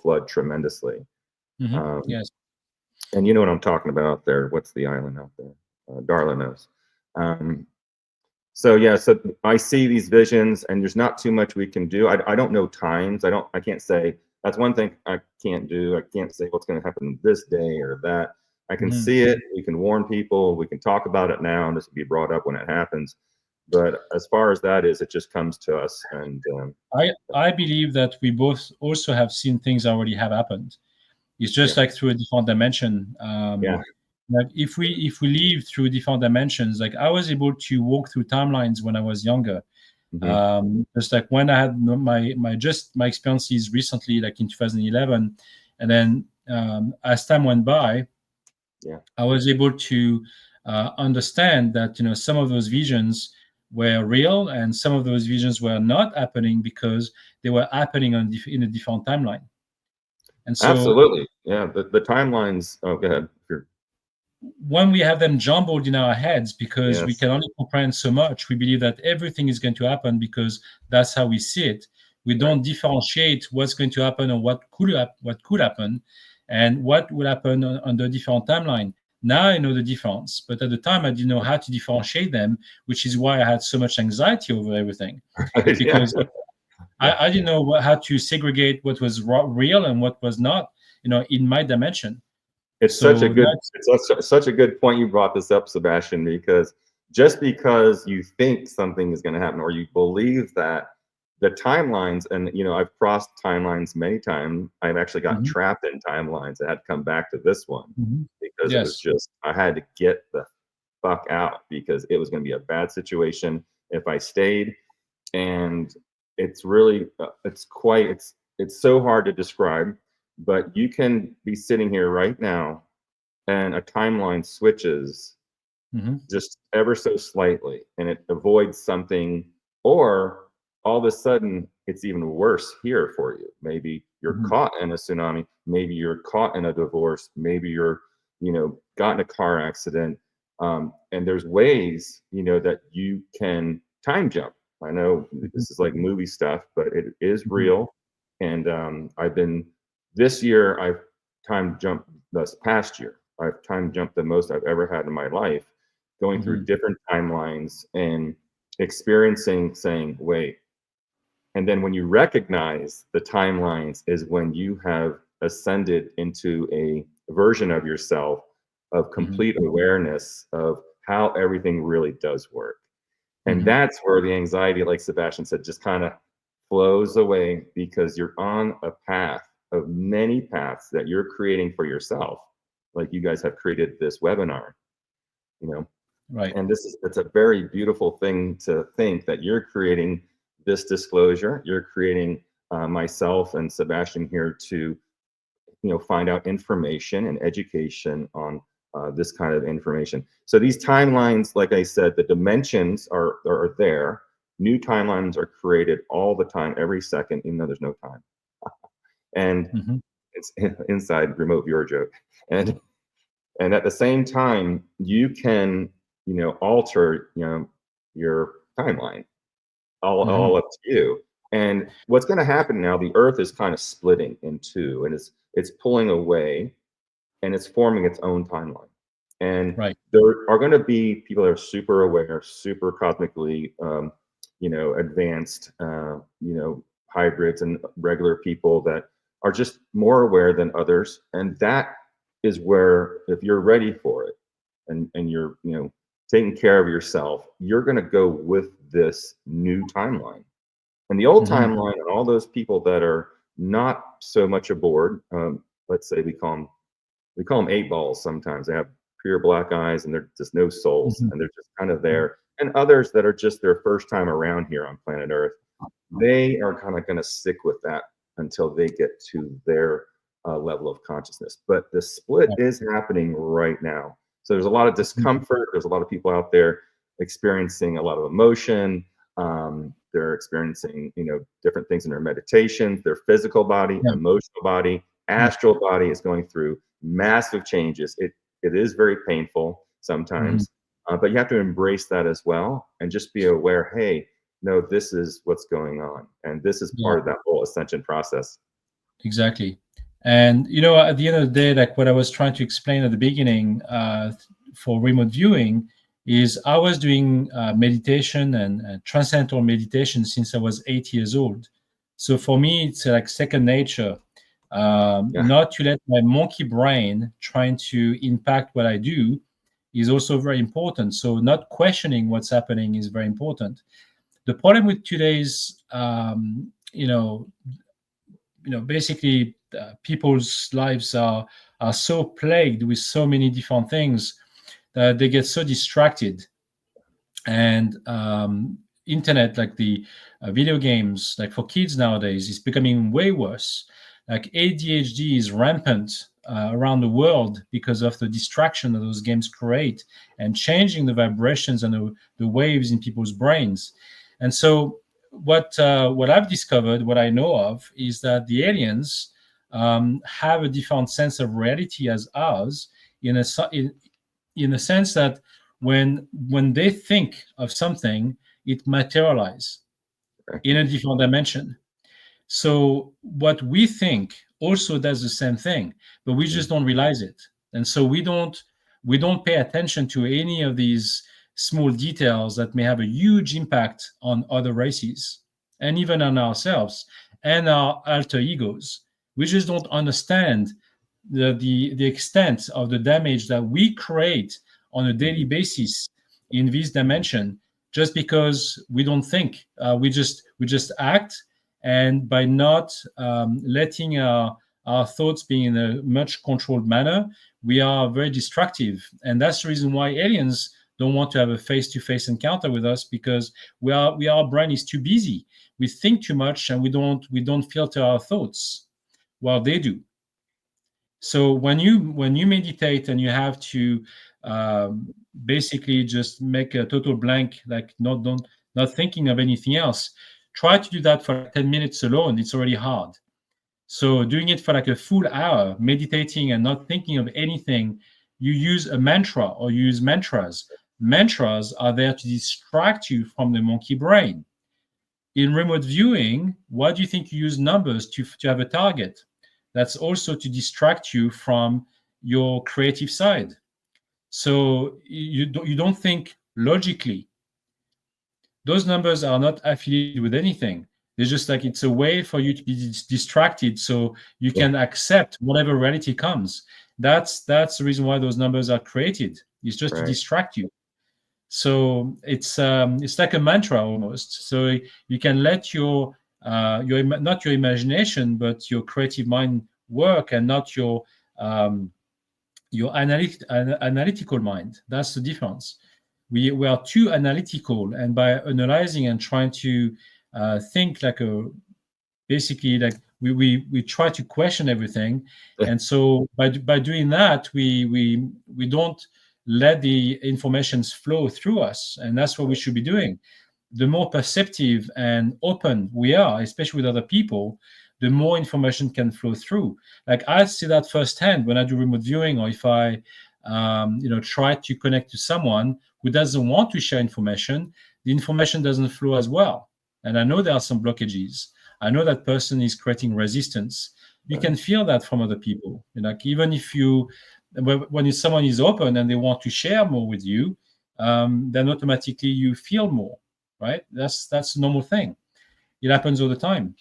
Speaker 2: flood tremendously.
Speaker 3: Yes.
Speaker 2: And you know what I'm talking about out there. What's the island out there? Darla knows. So I see these visions, and there's not too much we can do. I don't know times. I can't say. That's one thing I can't do. I can't say what's going to happen this day or that. I can see it. We can warn people. We can talk about it now, and this will be brought up when it happens. But as far as that is, it just comes to us. And
Speaker 3: I believe that we both also have seen things already have happened. It's just like through a different dimension. Like if we live through different dimensions, like I was able to walk through timelines when I was younger. Just like when I had my experiences recently, like in 2011, and then as time went by, I was able to understand that some of those visions were real, and some of those visions were not happening because they were happening in a different timeline. And so,
Speaker 2: absolutely, the timelines. Oh, go ahead.
Speaker 3: When we have them jumbled in our heads because we can only comprehend so much, we believe that everything is going to happen because that's how we see it. We don't differentiate what's going to happen or what could happen and what will happen on the different timeline. Now I know the difference, but at the time I didn't know how to differentiate them, which is why I had so much anxiety over everything. Because I didn't know how to segregate what was real and what was not, in my dimension.
Speaker 2: It's such a good point you brought this up, Sebastien, because just because you think something is going to happen or you believe that, the timelines, and I've crossed timelines many times. I've actually gotten trapped in timelines. I had to come back to this one because it was just, I had to get the fuck out because it was going to be a bad situation if I stayed. And it's really, it's so hard to describe. But you can be sitting here right now and a timeline switches just ever so slightly and it avoids something, or all of a sudden it's even worse here for you. Maybe you're caught in a tsunami, maybe you're caught in a divorce, maybe you're got in a car accident, and there's ways that you can time jump. I know this is like movie stuff, but it is real. And this year, I've time jumped. This past year, I've time jumped the most I've ever had in my life, going through different timelines and experiencing, saying, wait. And then when you recognize the timelines is when you have ascended into a version of yourself of complete awareness of how everything really does work. And
Speaker 3: Mhm.
Speaker 2: that's where the anxiety, like Sebastien said, just kind of flows away, because you're on a path of many paths that you're creating for yourself. Like you guys have created this webinar, you know,
Speaker 3: Right.
Speaker 2: and it's a very beautiful thing to think that you're creating this disclosure. You're creating myself and Sebastien here to, find out information and education on this kind of information. So these timelines, like I said, the dimensions are there. New timelines are created all the time, every second, even though there's no time. And
Speaker 3: Mhm.
Speaker 2: it's inside remote viewer joke. And at the same time, you can, alter, your timeline. All
Speaker 3: Mhm.
Speaker 2: up to you. And what's going to happen now, the earth is kind of splitting in two, and it's pulling away, and it's forming its own timeline. And
Speaker 3: Right.
Speaker 2: there are going to be people that are super aware, super cosmically advanced, hybrids and regular people that are just more aware than others. And that is where, if you're ready for it, and you're taking care of yourself, you're going to go with this new timeline. And the old
Speaker 3: Mhm.
Speaker 2: timeline, and all those people that are not so much aboard, let's say we call them eight balls. Sometimes they have pure black eyes, and they're just no souls,
Speaker 3: Mhm.
Speaker 2: and they're just kind of there. And others that are just their first time around here on planet Earth, they are kind of going to stick with that until they get to their level of consciousness. But the split
Speaker 3: Right.
Speaker 2: is happening right now. So there's a lot of
Speaker 3: Mhm.
Speaker 2: discomfort. There's a lot of people out there experiencing a lot of emotion. They're experiencing, different things in their meditations, their physical body,
Speaker 3: Yeah.
Speaker 2: emotional body,
Speaker 3: Yeah.
Speaker 2: astral body is going through massive changes. It is very painful
Speaker 3: Mhm.
Speaker 2: sometimes, but you have to embrace that as well, and just be aware. Hey, no, this is what's going on, and this is
Speaker 3: Yeah.
Speaker 2: part of that whole ascension process.
Speaker 3: Exactly. And at the end of the day, like what I was trying to explain at the beginning, for remote viewing, is I was doing meditation and transcendental meditation since I was 8 years old. So for me, it's like second nature.
Speaker 2: Yeah.
Speaker 3: Not to let my monkey brain trying to impact what I do is also very important. So not questioning what's happening is very important. The problem with today's, basically people's lives are so plagued with so many different things that they get so distracted. And internet, like the video games, like for kids nowadays, is becoming way worse. Like ADHD is rampant around the world because of the distraction that those games create and changing the vibrations and the waves in people's brains. And so what I've discovered, what I know of, is that the aliens have a different sense of reality as ours, in a sense that when they think of something, it materializes in a different dimension. So what we think also does the same thing, but we just don't realize it. And so we don't pay attention to any of these small details that may have a huge impact on other races and even on ourselves and our alter egos. We just don't understand the extent of the damage that we create on a daily basis in this dimension, just because we don't think. We just act, and by not letting our thoughts be in a much controlled manner, we are very destructive. And that's the reason why aliens don't want to have a face-to-face encounter with us, because our brain is too busy. We think too much, and we don't filter our thoughts while they do. So when you meditate and you have to basically just make a total blank, like not thinking of anything else, try to do that for like 10 minutes alone. It's already hard. So doing it for like a full hour, meditating and not thinking of anything, you use a mantra or you use mantras. Mantras are there to distract you from the monkey brain. In remote viewing, why do you think you use numbers to have a target? That's also to distract you from your creative side. So you don't think logically. Those numbers are not affiliated with anything. It's just like it's a way for you to be distracted, so you
Speaker 2: Yeah.
Speaker 3: can accept whatever reality comes. That's the reason why those numbers are created. It's just to
Speaker 2: Right.
Speaker 3: distract you. So it's like a mantra almost. So you can let not your imagination, but your creative mind work, and not your analytical mind. That's the difference. We are too analytical, and by analyzing and trying to think like basically like we try to question everything, and so by doing that we don't let the informations flow through us, and that's what we should be doing. The more perceptive and open we are, especially with other people, the more information can flow through. Like I see that firsthand when I do remote viewing, or if I try to connect to someone who doesn't want to share information, the information doesn't flow as well, and I know there are some blockages. I know that person is creating resistance. You can feel that from other people. Like even if when someone is open and they want to share more with you, then automatically you feel more, right? That's a normal thing. It happens all the time.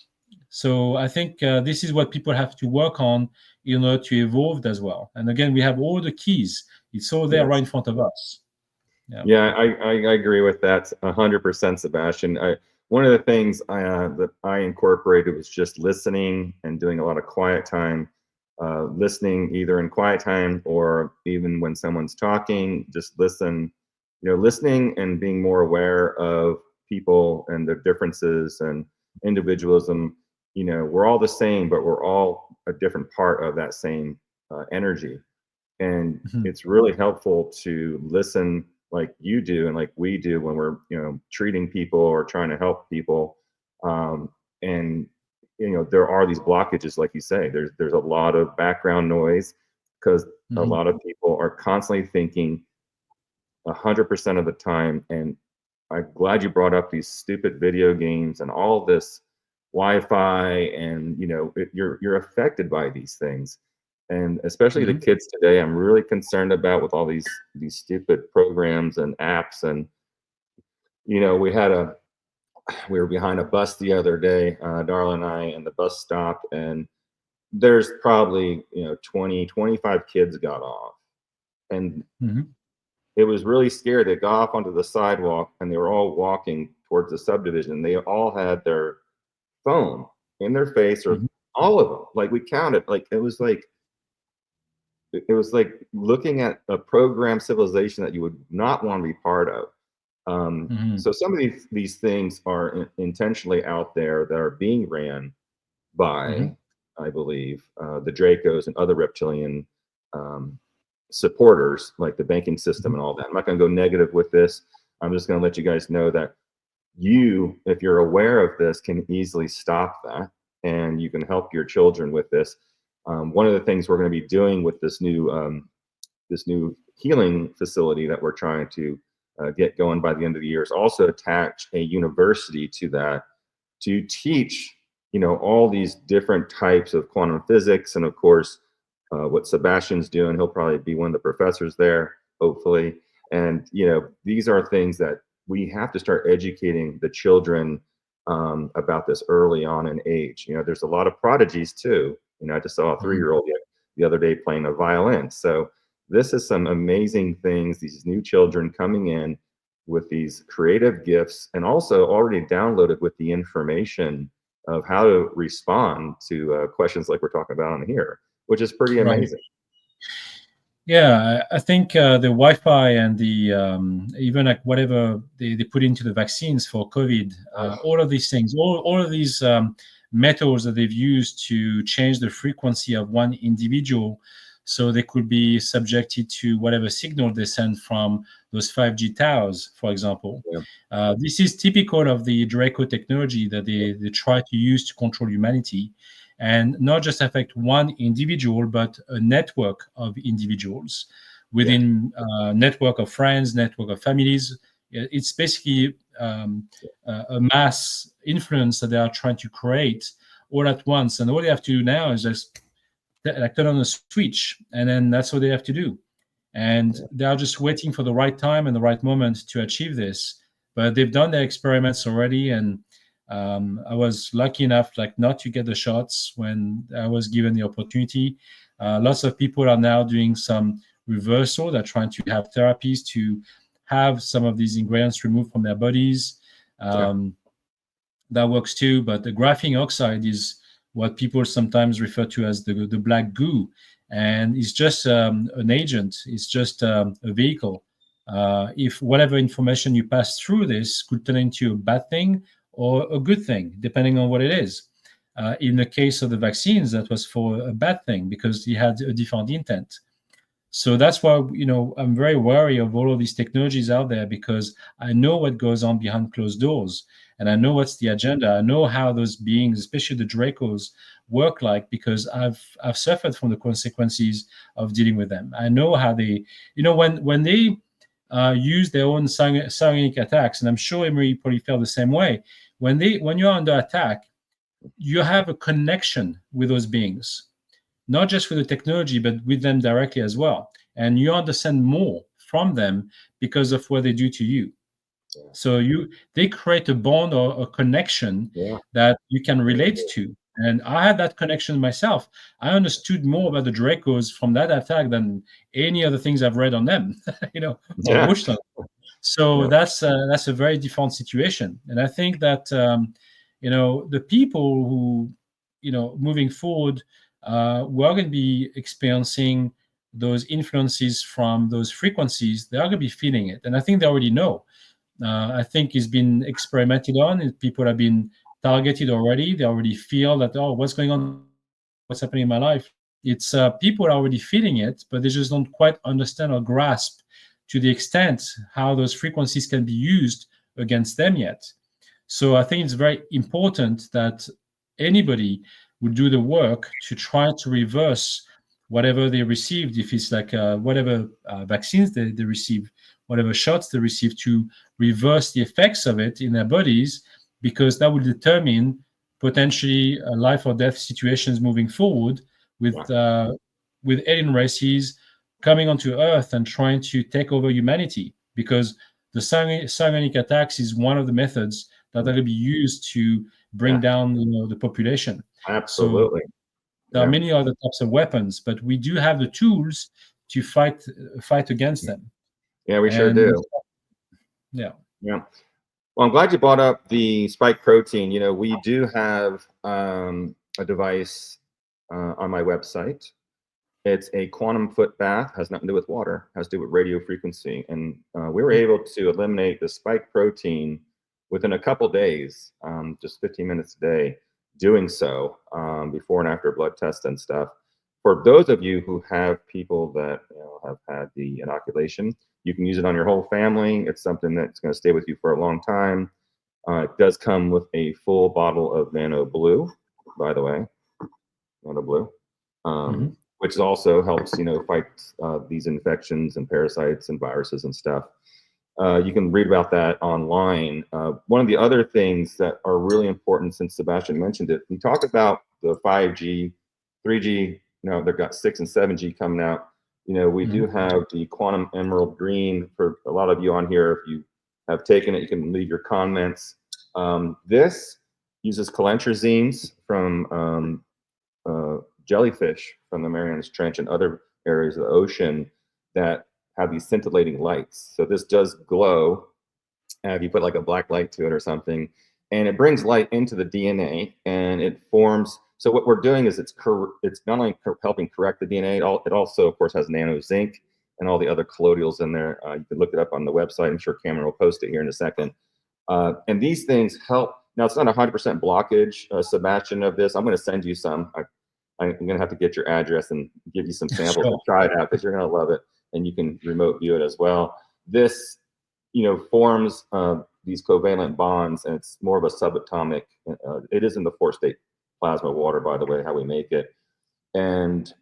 Speaker 3: So I think this is what people have to work on in order to evolve as well. And again, we have all the keys. It's all there right in front of us.
Speaker 2: Yeah, I agree with that 100%, Sebastien. One of the things that I incorporated was just listening and doing a lot of quiet time, listening either in quiet time or even when someone's talking, just listen, listening and being more aware of people and their differences and individualism. We're all the same, but we're all a different part of that same energy. And it's really helpful to listen like you do and like we do when we're treating people or trying to help people. And there are these blockages, like you say. There's a lot of background noise because a lot of people are constantly thinking 100% of the time. And I'm glad you brought up these stupid video games and all this Wi-Fi, and you're affected by these things. And especially the kids today, I'm really concerned about with all these stupid programs and apps. And we were behind a bus the other day, Darla and I, and the bus stopped, and there's probably 20, 25 kids got off, and it was really scary. They got off onto the sidewalk, and they were all walking towards the subdivision. They all had their phone in their face, or all of them. Like we counted, like it was like looking at a program civilization that you would not want to be part of. So some of these things are intentionally out there that are being ran by, I believe, the Dracos and other reptilian supporters, like the banking system and all that. I'm not going to go negative with this. I'm just going to let you guys know that if you're aware of this, can easily stop that, and you can help your children with this. One of the things we're going to be doing with this new healing facility that we're trying to get going by the end of the year is also attach a university to that to teach, all these different types of quantum physics, and of course, what Sebastian's doing. He'll probably be one of the professors there, hopefully. And these are things that we have to start educating the children about this early on in age. There's a lot of prodigies too. I just saw a 3-year-old the other day playing a violin. So this is some amazing things, these new children coming in with these creative gifts, and also already downloaded with the information of how to respond to questions like we're talking about on here, which is pretty amazing.
Speaker 3: Yeah, I think the Wi-Fi and the even like whatever they put into the vaccines for COVID, all of these things, all of these methods that they've used to change the frequency of one individual, so they could be subjected to whatever signal they send from those 5G towers, for example. This is typical of the Draco technology that they try to use to control humanity, and not just affect one individual, but a network of individuals within a network of friends, network of families. It's basically a mass influence that they are trying to create all at once. And all they have to do now is just turn on a switch, and then that's what they have to do. And they are just waiting for the right time and the right moment to achieve this. But they've done their experiments already, and I was lucky enough not to get the shots when I was given the opportunity. Lots of people are now doing some reversal. They're trying to have therapies to have some of these ingredients removed from their bodies. That works too. But the graphene oxide is what people sometimes refer to as the black goo, and it's just an agent. It's just a vehicle. If whatever information you pass through this could turn into a bad thing or a good thing, depending on what it is. In the case of the vaccines, that was for a bad thing because he had a different intent. So that's why, I'm very wary of all of these technologies out there, because I know what goes on behind closed doors, and I know what's the agenda. I know how those beings, especially the Dracos, work like, because I've suffered from the consequences of dealing with them. I know how they, when they use their own psionic attacks, and I'm sure Emery probably felt the same way. When you're under attack, you have a connection with those beings, not just with the technology, but with them directly as well. And you understand more from them because of what they do to you. So they create a bond or a connection that you can relate to. And I had that connection myself. I understood more about the Dracos from that attack than any other things I've read on them, or watched on. So that's a very different situation. And I think that, the people who, moving forward, we're going to be experiencing those influences from those frequencies. They are going to be feeling it. And I think they already know. I think it's been experimented on, and people have been targeted already. They already feel that, what's going on? What's happening in my life? It's people are already feeling it, but they just don't quite understand or grasp to the extent how those frequencies can be used against them yet. So I think it's very important that anybody would do the work to try to reverse whatever they received, if it's like whatever vaccines they receive, whatever shots they receive, to reverse the effects of it in their bodies, because that will determine potentially life or death situations moving forward with alien races coming onto Earth and trying to take over humanity, because the psionic attacks is one of the methods that are going to be used to bring down the population.
Speaker 2: Absolutely.
Speaker 3: So there are many other types of weapons, but we do have the tools to fight against them.
Speaker 2: Yeah, we sure do.
Speaker 3: Yeah.
Speaker 2: Well, I'm glad you brought up the spike protein. We do have a device on my website. It's a quantum foot bath, has nothing to do with water, has to do with radio frequency. And we were able to eliminate the spike protein within a couple days, just 15 minutes a day, doing so before and after blood tests and stuff. For those of you who have people that have had the inoculation, you can use it on your whole family. It's something that's going to stay with you for a long time. It does come with a full bottle of Nano Blue, by the way, Nano Blue, which also helps, fight these infections and parasites and viruses and stuff. You can read about that online. One of the other things that are really important, since Sebastien mentioned it, we talk about the 5G, 3G, they've got 6 and 7G coming out. We do have the quantum emerald green. For a lot of you on here, if you have taken it, you can leave your comments. This uses calentrazines from jellyfish from the Marianas Trench and other areas of the ocean that have these scintillating lights. So this does glow. If you put like a black light to it or something, and it brings light into the DNA, and it forms. So what we're doing is it's not only helping correct the DNA, it also, of course, has nano zinc and all the other colloidals in there. You can look it up on the website. I'm sure Cameron will post it here in a second. And these things help. Now, it's not 100% blockage, Sebastien, of this. I'm going to send you some. I'm going to have to get your address and give you some samples to try it out, because you're going to love it, and you can remote view it as well. This, forms these covalent bonds, and it's more of a subatomic. It is in the 4-state plasma water, by the way, how we make it. And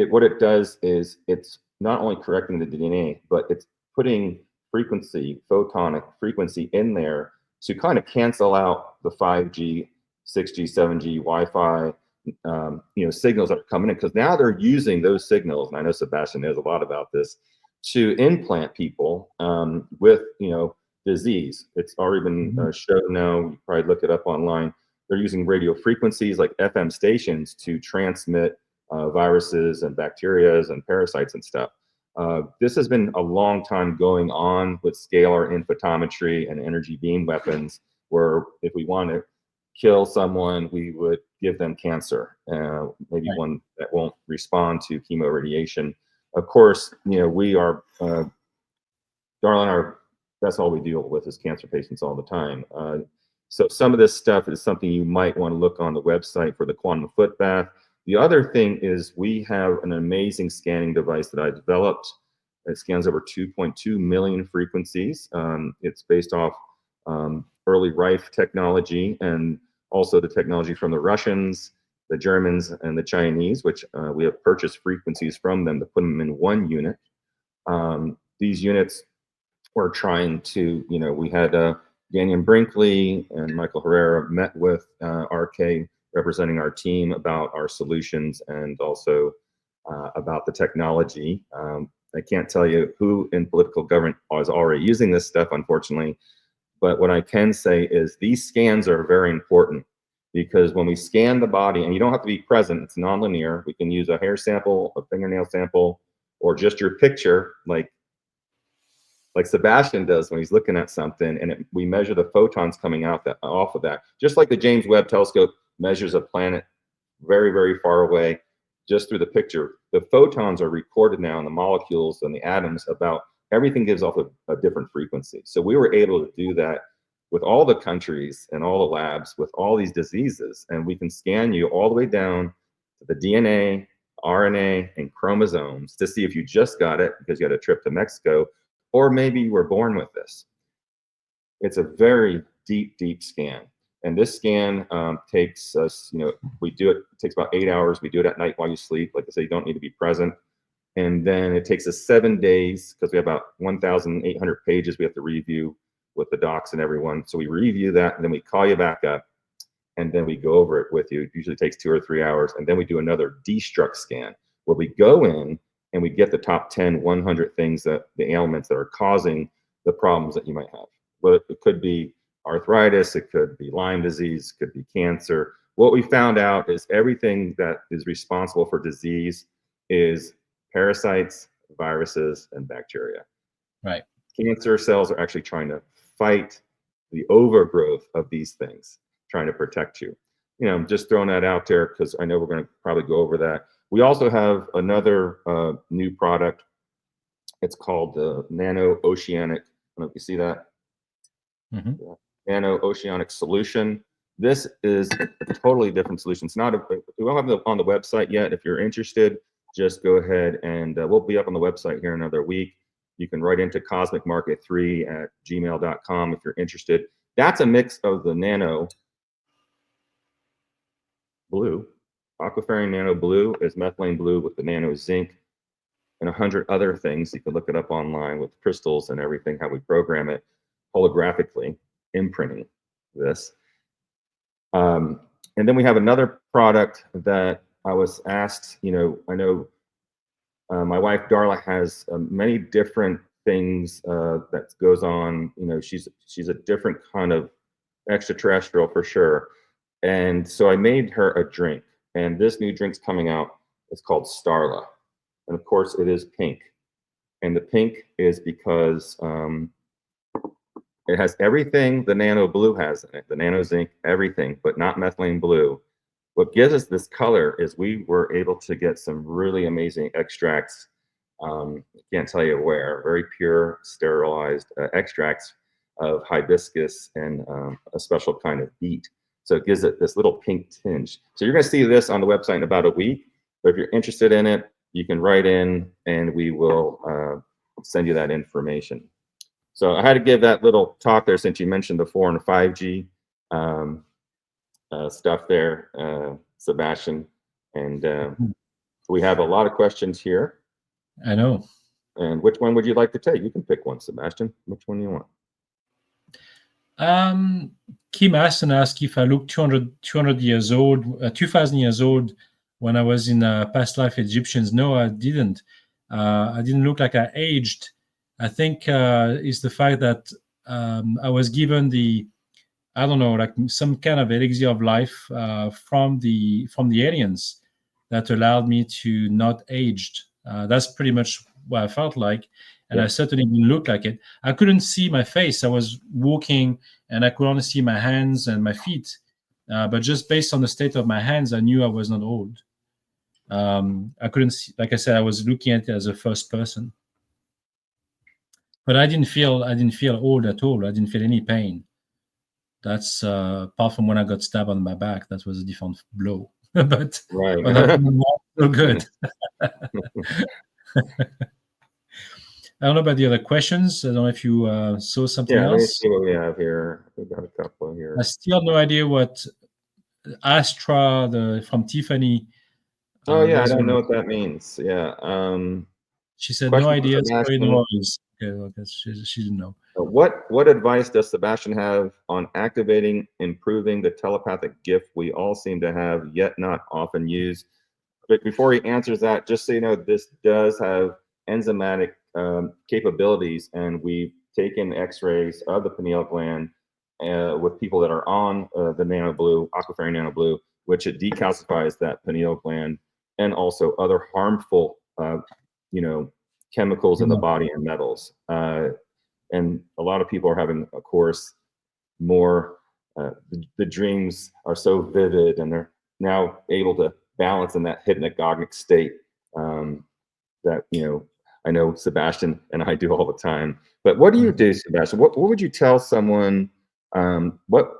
Speaker 2: what it does is it's not only correcting the DNA, but it's putting frequency, photonic frequency in there to kind of cancel out the 5G, 6G, 7G, Wi-Fi, signals that are coming in, because now they're using those signals, and I know Sebastien knows a lot about this, to implant people with disease. It's already been shown now. You probably look it up online. They're using radio frequencies like FM stations to transmit viruses and bacteria and parasites and stuff. This has been a long time going on with scalar in photometry and energy beam weapons, where if we want to kill someone, we would give them cancer, maybe
Speaker 3: Right.
Speaker 2: one that won't respond to chemoradiation. Of course, we are, Darla, that's all we deal with is cancer patients all the time. So some of this stuff is something you might want to look on the website for the quantum foot bath. The other thing is we have an amazing scanning device that I developed. It scans over 2.2 million frequencies. It's based off early Rife technology and also the technology from the Russians, the Germans, and the Chinese, which we have purchased frequencies from them to put them in one unit. These units we're trying to, we had Daniel Brinkley and Michael Herrera met with RK representing our team about our solutions and also about the technology. I can't tell you who in political government is already using this stuff, unfortunately, but what I can say is these scans are very important because when we scan the body, and you don't have to be present, it's nonlinear. We can use a hair sample, a fingernail sample, or just your picture, like Sebastien does when he's looking at something, and we measure the photons coming out off of that. Just like the James Webb Telescope measures a planet very, very far away just through the picture. The photons are recorded now in the molecules and the atoms about everything gives off a different frequency. So we were able to do that with all the countries and all the labs with all these diseases, and we can scan you all the way down to the DNA, RNA, and chromosomes to see if you just got it because you had a trip to Mexico, or maybe you were born with this. It's a very deep, deep scan. And this scan takes us, we do it takes about 8 hours. We do it at night while you sleep. Like I say, you don't need to be present. And then it takes us 7 days because we have about 1,800 pages we have to review with the docs and everyone. So we review that, and then we call you back up, and then we go over it with you. It usually takes 2 or 3 hours. And then we do another destruct scan where we go in and we get the top 10, 100 things that the ailments that are causing the problems that you might have. Well, it could be arthritis, it could be Lyme disease, it could be cancer. What we found out is everything that is responsible for disease is parasites, viruses, and bacteria.
Speaker 3: Right.
Speaker 2: Cancer cells are actually trying to fight the overgrowth of these things, trying to protect you. Just throwing that out there because I know we're going to probably go over that. We also have another new product. It's called the Nano Oceanic. I don't know if you see that.
Speaker 3: Mm-hmm.
Speaker 2: Nano Oceanic solution. This is a totally different solution. It's not we don't have it on the website yet. If you're interested, just go ahead and we'll be up on the website here in another week. You can write into cosmicmarket3@gmail.com if you're interested. That's a mix of the Nano Blue. Aquafarine Nano Blue is methylene blue with the Nano Zinc and 100 other things. You can look it up online with crystals and everything, how we program it holographically, imprinting this. And then we have another product that I was asked, I know my wife Darla has many different things that goes on. She's a different kind of extraterrestrial for sure. And so I made her a drink, and this new drink's coming out. It's called Starla. And of course it is pink. And the pink is because it has everything the Nano Blue has in it, the Nano Zinc, everything, but not methylene blue. What gives us this color is we were able to get some really amazing extracts. Can't tell you where, very pure, sterilized extracts of hibiscus and a special kind of beet. So it gives it this little pink tinge. So you're going to see this on the website in about a week. But if you're interested in it, you can write in and we will send you that information. So I had to give that little talk there since you mentioned the 4 and 5G stuff there, Sebastien. And we have a lot of questions here.
Speaker 3: I know.
Speaker 2: And which one would you like to take? You can pick one, Sebastien. Which one do you want?
Speaker 3: Kim Aston asked if I look 200 years old, 2,000 years old when I was in past life Egyptians. No, I didn't. I didn't look like I aged. I think it's the fact that I was given like some kind of elixir of life from the aliens that allowed me to not aged. That's pretty much what I felt like, and
Speaker 2: Yeah.
Speaker 3: I certainly didn't look like it. I couldn't see my face. I was walking, and I could only see my hands and my feet. But just based on the state of my hands, I knew I was not old. I couldn't see, like I said, I was looking at it as a first person. But I didn't feel old at all. I didn't feel any pain. That's apart from when I got stabbed on my back. That was a different blow. but
Speaker 2: Right.
Speaker 3: so good. I don't know about the other questions. I don't know if you saw something
Speaker 2: Yeah, let me
Speaker 3: else.
Speaker 2: see what we have here. We've got a couple here.
Speaker 3: I still have no idea what Astra from Tiffany.
Speaker 2: Oh yeah, I
Speaker 3: was
Speaker 2: don't know
Speaker 3: gonna-
Speaker 2: what that means. Yeah.
Speaker 3: She said no
Speaker 2: Question for
Speaker 3: idea. Sorry, no
Speaker 2: Sebastien.
Speaker 3: worries. Okay, well, I guess she didn't know.
Speaker 2: What advice does Sebastien have on activating, improving the telepathic gift we all seem to have, yet not often use? But before he answers that, just so you know, this does have enzymatic capabilities, and we've taken X-rays of the pineal gland with people that are on the nano blue, aquaferrin nano blue, which it decalcifies that pineal gland, and also other harmful, chemicals in the body and metals. And a lot of people are having, of course, more. The dreams are so vivid, and they're now able to balance in that hypnagogic state that I know Sebastien and I do all the time. But what do you do, Sebastien? What would you tell someone? What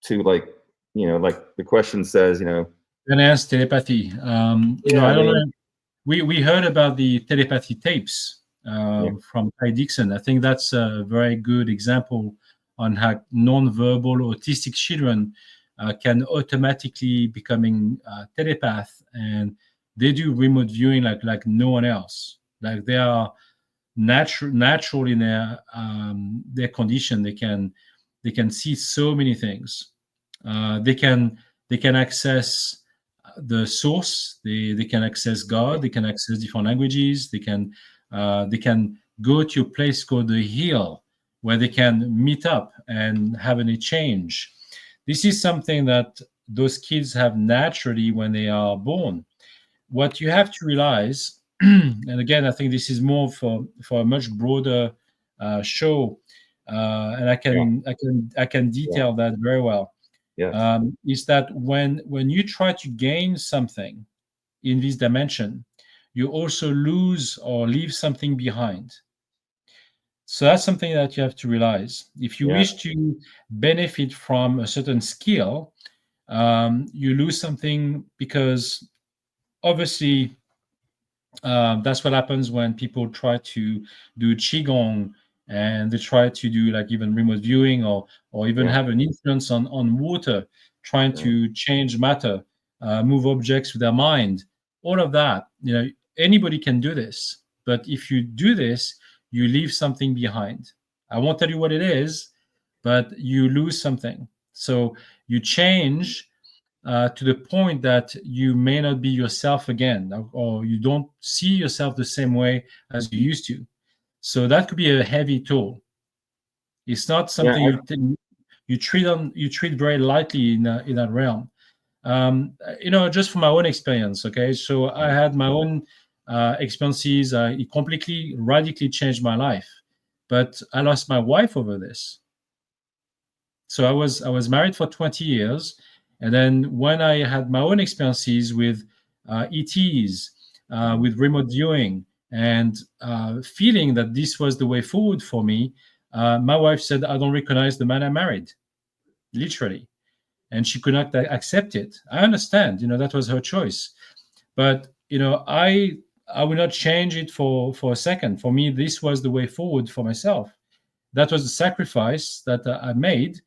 Speaker 2: to like the question says,
Speaker 3: Enhanced telepathy. I don't know. We heard about the telepathy tapes from Ty Dixon. I think that's a very good example on how non-verbal autistic children can automatically becoming telepath, and they do remote viewing like no one else. Like they are natural in their condition. They can see so many things. They can access the source. They can access God. They can access different languages. They can go to a place called the Hill, where they can meet up and have an exchange. This is something that those kids have naturally when they are born. What you have to realize, and again, I think this is more for a much broader show, and I can detail that very well.
Speaker 2: Yeah.
Speaker 3: Is that when you try to gain something in this dimension, you also lose or leave something behind. So that's something that you have to realize. If you wish to benefit from a certain skill, you lose something, because obviously that's what happens when people try to do qigong, and they try to do like even remote viewing, or even have an influence on water, trying to change matter, move objects with their mind. All of that, anybody can do this. But if you do this, you leave something behind. I won't tell you what it is, but you lose something. So you change to the point that you may not be yourself again, or you don't see yourself the same way as you used to. So that could be a heavy toll. It's not something you treat very lightly in that realm. Just from my own experience. Okay, so I had my own experiences. It completely, radically changed my life, but I lost my wife over this. So I was married for 20 years. And then when I had my own experiences with ETs, with remote viewing, and feeling that this was the way forward for me, my wife said, "I don't recognize the man I married," literally. And she could not accept it. I understand, that was her choice. But, I would not change it for a second. For me, this was the way forward for myself. That was the sacrifice that I made.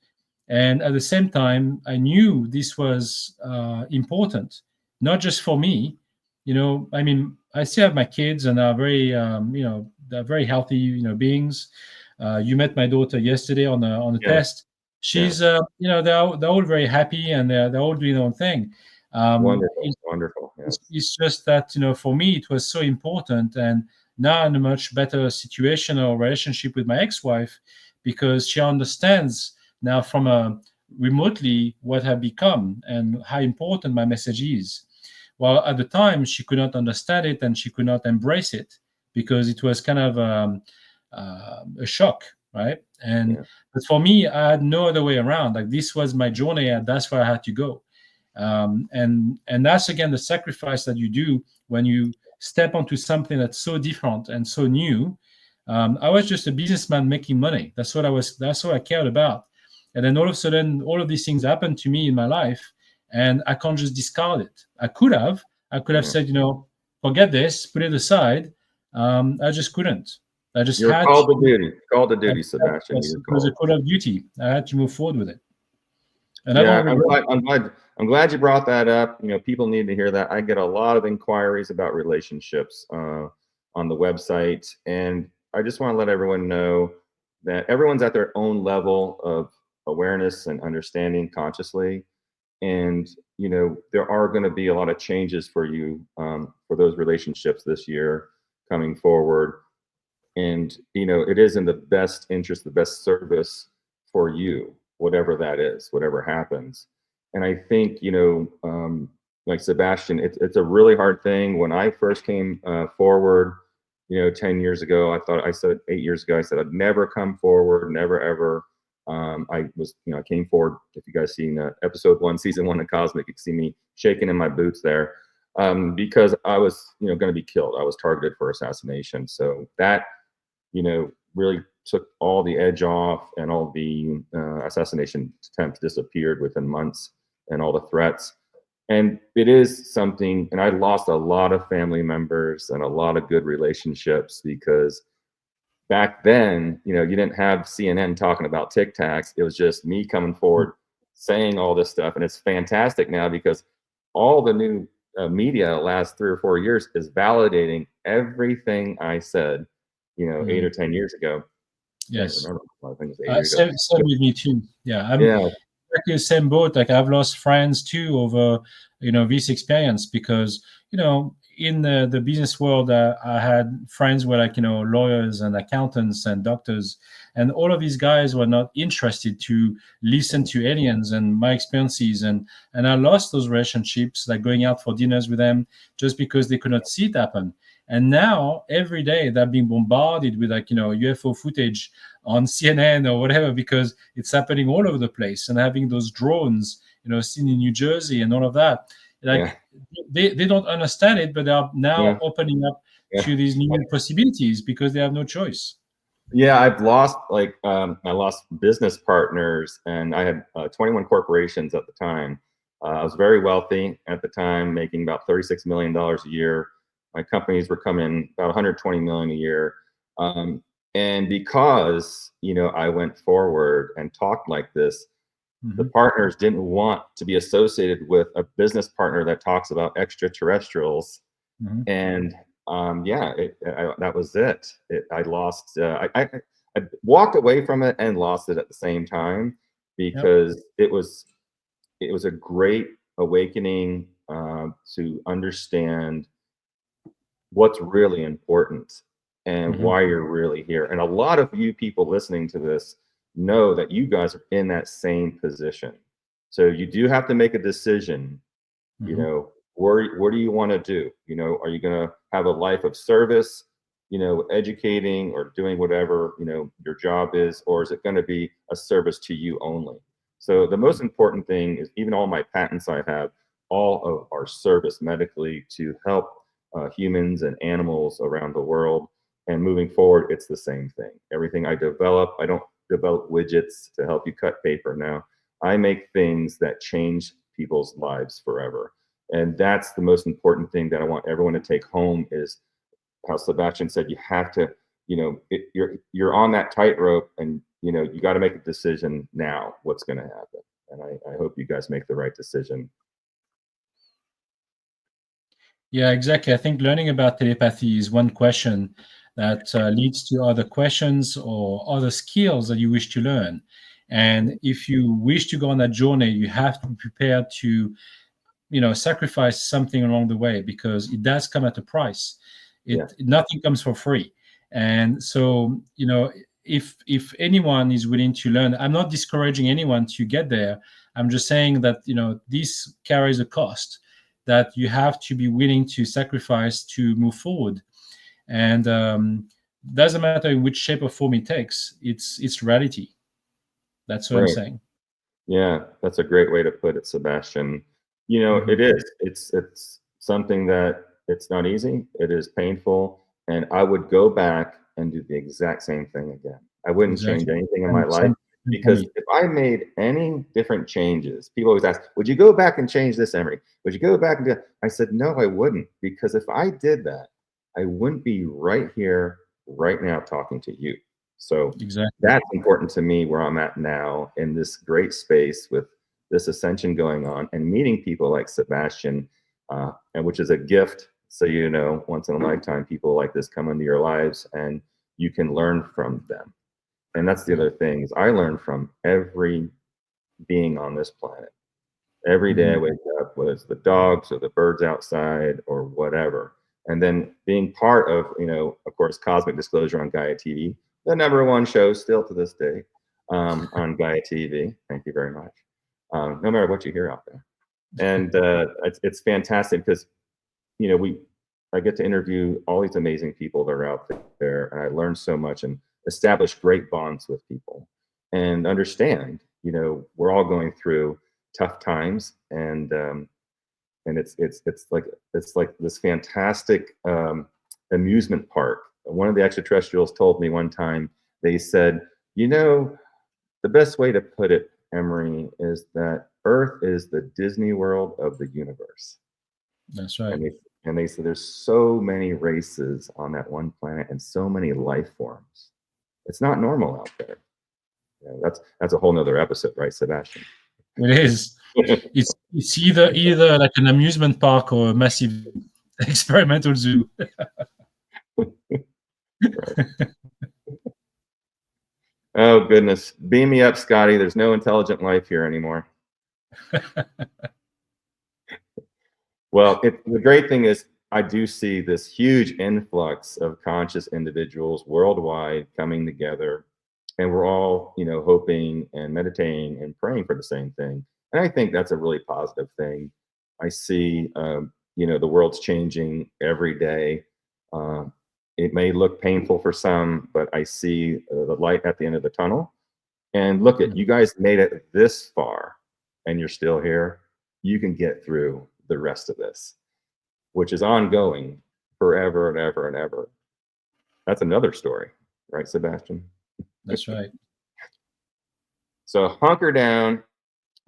Speaker 3: And at the same time, I knew this was important, not just for me. I still have my kids, and they're very, they're very healthy, beings. You met my daughter yesterday on the test. She's, they're all very happy, and they're all doing their own thing.
Speaker 2: Wonderful. Yes.
Speaker 3: It's just that, for me, it was so important. And now I'm in a much better situation or relationship with my ex-wife, because she understands now from remotely what I've become and how important my message is. Well, at the time, she could not understand it, and she could not embrace it. because it was kind of a shock, right? And
Speaker 2: Yeah.
Speaker 3: but for me, I had no other way around. Like, this was my journey, and that's where I had to go. And that's again the sacrifice that you do when you step onto something that's so different and so new. I was just a businessman making money. That's what I was. That's what I cared about. And then all of a sudden, all of these things happened to me in my life, and I can't just discard it. I could have. I could have
Speaker 2: Yeah.
Speaker 3: said, forget this, put it aside. I just couldn't. I just
Speaker 2: You're
Speaker 3: had
Speaker 2: called to
Speaker 3: to.
Speaker 2: duty. Called to duty, Sebastien.
Speaker 3: Yes,
Speaker 2: You're
Speaker 3: it was a
Speaker 2: called.
Speaker 3: call of duty. I had to move forward with it, and I
Speaker 2: Yeah,
Speaker 3: don't regret.
Speaker 2: I'm glad you brought that up. People need to hear that. I get a lot of inquiries about relationships on the website, and I just want to let everyone know that everyone's at their own level of awareness and understanding consciously, and there are going to be a lot of changes for you for those relationships this year coming forward, and it is in the best interest, the best service for you, whatever that is, whatever happens. And I think like Sebastien, it's a really hard thing. When I first came forward 10 years ago, I said 8 years ago, I said I'd never come forward, never ever. I came forward. If you guys seen episode 1 season 1 of Cosmic, you can see me shaking in my boots there, because I was going to be killed. I was targeted for assassination. So that really took all the edge off, and all the assassination attempts disappeared within months, and all the threats. And it is something, and I lost a lot of family members and a lot of good relationships, because back then, you didn't have CNN talking about Tic Tacs. It was just me coming forward saying all this stuff. And it's fantastic now, because all the new media the last 3 or 4 years is validating everything I said 8 or 10 years ago.
Speaker 3: Yes.
Speaker 2: I can't remember. I think it was 8 years
Speaker 3: Same,
Speaker 2: ago.
Speaker 3: same with me too. Yeah, I'm
Speaker 2: Yeah,
Speaker 3: exactly the same boat. Like, I've lost friends too over this experience, because in the business world, I had friends who were like lawyers and accountants and doctors, and all of these guys were not interested to listen to aliens and my experiences, and I lost those relationships, like going out for dinners with them, just because they could not see it happen. And now every day they're being bombarded with like UFO footage on CNN or whatever, because it's happening all over the place, and having those drones seen in New Jersey and all of that. Like, they don't understand it, but they are now opening up
Speaker 2: yeah.
Speaker 3: to these new possibilities because they have no choice.
Speaker 2: Yeah, I've lost I lost business partners, and I had 21 corporations at the time. I was very wealthy at the time, making about $36 million a year. My companies were coming about 120 million a year. And because I went forward and talked like this, the partners didn't want to be associated with a business partner that talks about extraterrestrials. And that was it. I lost. I walked away from it and lost it at the same time, because it was a great awakening to understand what's really important and why you're really here. And a lot of you people listening to this know that you guys are in that same position. So you do have to make a decision. What do you want to do? Are you going to have a life of service, educating or doing whatever, your job is, or is it going to be a service to you only? So the most important thing is, even all my patents I have, all of our service medically to help humans and animals around the world. And moving forward, it's the same thing. Everything I develop, I don't develop widgets to help you cut paper now. I make things that change people's lives forever. And that's the most important thing that I want everyone to take home, is how Sebastien said, you have to, you're on that tightrope, and you got to make a decision now what's going to happen. And I hope you guys make the right decision.
Speaker 3: Yeah, exactly. I think learning about telepathy is one question that leads to other questions or other skills that you wish to learn. And if you wish to go on that journey, you have to be prepared to sacrifice something along the way, because it does come at a price. Nothing comes for free. And so if anyone is willing to learn, I'm not discouraging anyone to get there. I'm just saying that this carries a cost that you have to be willing to sacrifice to move forward. And doesn't matter in which shape or form it takes, it's reality. That's what I'm
Speaker 2: Right.
Speaker 3: saying.
Speaker 2: Yeah, that's a great way to put it, Sebastian. You know,
Speaker 3: Mhm.
Speaker 2: it is. It's something that it's not easy. It is painful, and I would go back and do the exact same thing again. I wouldn't change
Speaker 3: Exactly.
Speaker 2: anything in
Speaker 3: And
Speaker 2: my life
Speaker 3: same for
Speaker 2: because
Speaker 3: me.
Speaker 2: if I made any different changes, people always ask, "Would you go back and change this, Emery? Would you go back and do that?" I said, "No, I wouldn't, because if I did that, I wouldn't be right here, right now, talking to you." So
Speaker 3: Exactly.
Speaker 2: that's important to me where I'm at now in this great space with this ascension going on and meeting people like Sebastien, and which is a gift. So, you know, once in a lifetime, people like this come into your lives and you can learn from them. And that's the other thing is I learn from every being on this planet. Every day I
Speaker 3: Mhm.
Speaker 2: wake up, whether it's the dogs or the birds outside or whatever. And then being part of, you know, of course, Cosmic Disclosure on Gaia TV, the #1 show still to this day on Gaia TV. Thank you very much. No matter what you hear out there. And it's fantastic because, you know, I get to interview all these amazing people that are out there, and I learn so much and establish great bonds with people and understand, you know, we're all going through tough times, and it's like this fantastic amusement park. One of the extraterrestrials told me one time, they said, you know, the best way to put it, Emery, is that Earth is the Disney World of the universe.
Speaker 3: That's right.
Speaker 2: And they said there's so many races on that one planet and so many life forms. It's not normal out there. You know, that's a whole nother episode, right, Sebastian?
Speaker 3: It is. It's either like an amusement park or a massive experimental zoo.
Speaker 2: Right. Oh goodness, beam me up, Scotty. There's no intelligent life here anymore. Well, the great thing is I do see this huge influx of conscious individuals worldwide coming together, and we're all, you know, hoping and meditating and praying for the same thing. And I think that's a really positive thing. I see, you know, the world's changing every day. Uh, it may look painful for some, but I see the light at the end of the tunnel. And look at you guys made it this far, and you're still here. You can get through the rest of this, which is ongoing forever and ever and ever. That's another story, right, Sebastian?
Speaker 3: That's right.
Speaker 2: So hunker down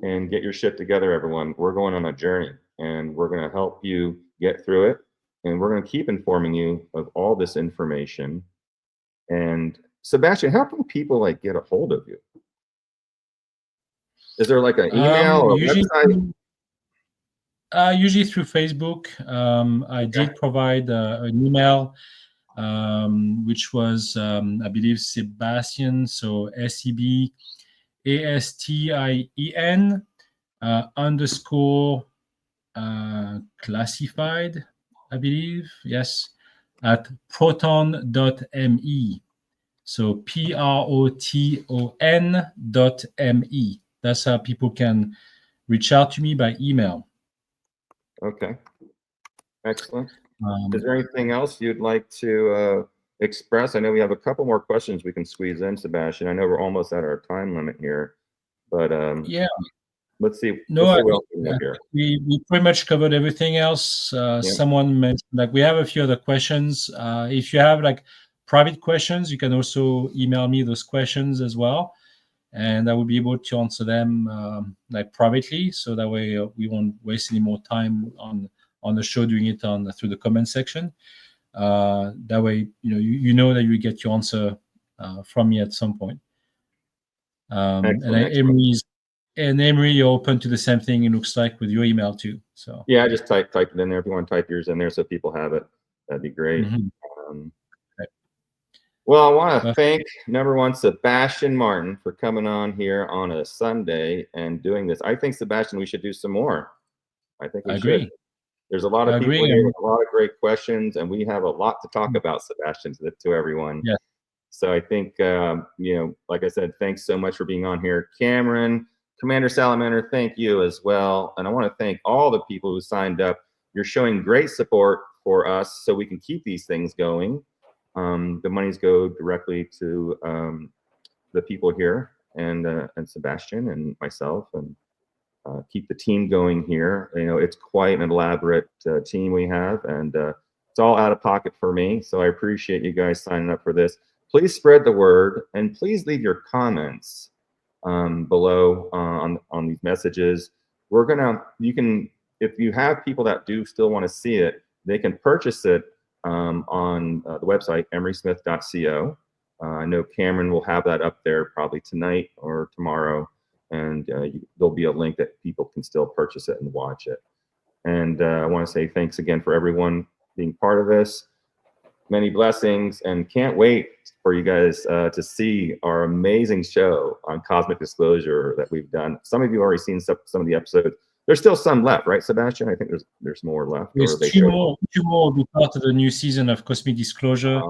Speaker 2: and get your shit together, everyone. We're going on a journey, and we're going to help you get through it. And we're going to keep informing you of all this information. And Sebastian, how can people like get a hold of you? Is there like an email or a
Speaker 3: Usually,
Speaker 2: website?
Speaker 3: usually through Facebook. I did provide an email, which was, I believe, Sebastien, so SEBASTIEN underscore classified, I believe, yes, at proton.me. So PROTON.me. That's how people can reach out to me by email.
Speaker 2: Okay, excellent.
Speaker 3: Um,
Speaker 2: Is there anything else you'd like to express? I know we have a couple more questions we can squeeze in, Sebastian. I know we're almost at our time limit here, but
Speaker 3: yeah,
Speaker 2: let's see.
Speaker 3: no,
Speaker 2: Let's
Speaker 3: I
Speaker 2: see what
Speaker 3: think
Speaker 2: else we have here.
Speaker 3: we pretty much covered everything else.
Speaker 2: Yeah,
Speaker 3: Someone mentioned like we have a few other questions. If you have like private questions, you can also email me those questions as well, and I will be able to answer them like privately, so that way we won't waste any more time on the show doing it on through the comment section. That way, you know that you get your answer from me at some point.
Speaker 2: excellent.
Speaker 3: Emery, you're open to the same thing. It looks like with your email too. So
Speaker 2: Yeah, I just typed it in there. If you want to type yours in there so people have it, that'd be great. Um,
Speaker 3: okay.
Speaker 2: well, I want to thank #1 Sebastien Martin for coming on here on a Sunday and doing this. I think, Sebastian, we should do some more. I think we
Speaker 3: I
Speaker 2: should.
Speaker 3: agree.
Speaker 2: There's a lot
Speaker 3: I
Speaker 2: of people
Speaker 3: agree.
Speaker 2: here with a lot of great questions, and we have a lot to talk about, Sebastian, to everyone.
Speaker 3: Yeah.
Speaker 2: So I think, you know, like I said, thanks so much for being on here. Cameron, Commander Salamander, thank you as well. And I want to thank all the people who signed up. You're showing great support for us so we can keep these things going. The monies go directly to the people here and Sebastien and myself, and keep the team going here. You know, it's quite an elaborate team we have, and it's all out of pocket for me. So I appreciate you guys signing up for this. Please spread the word, and please leave your comments below on these messages. You can, if you have people that do still want to see it, they can purchase it on the website emerysmith.co. I know Cameron will have that up there probably tonight or tomorrow, and there'll be a link that people can still purchase it and watch it. And I want to say thanks again for everyone being part of this. Many blessings, and can't wait for you guys to see our amazing show on cosmic disclosure that we've done. Some of you have already seen some of the episodes. There's still some left, right, Sebastien? I think there's more left.
Speaker 3: There's two more will be part of the new season of Cosmic Disclosure.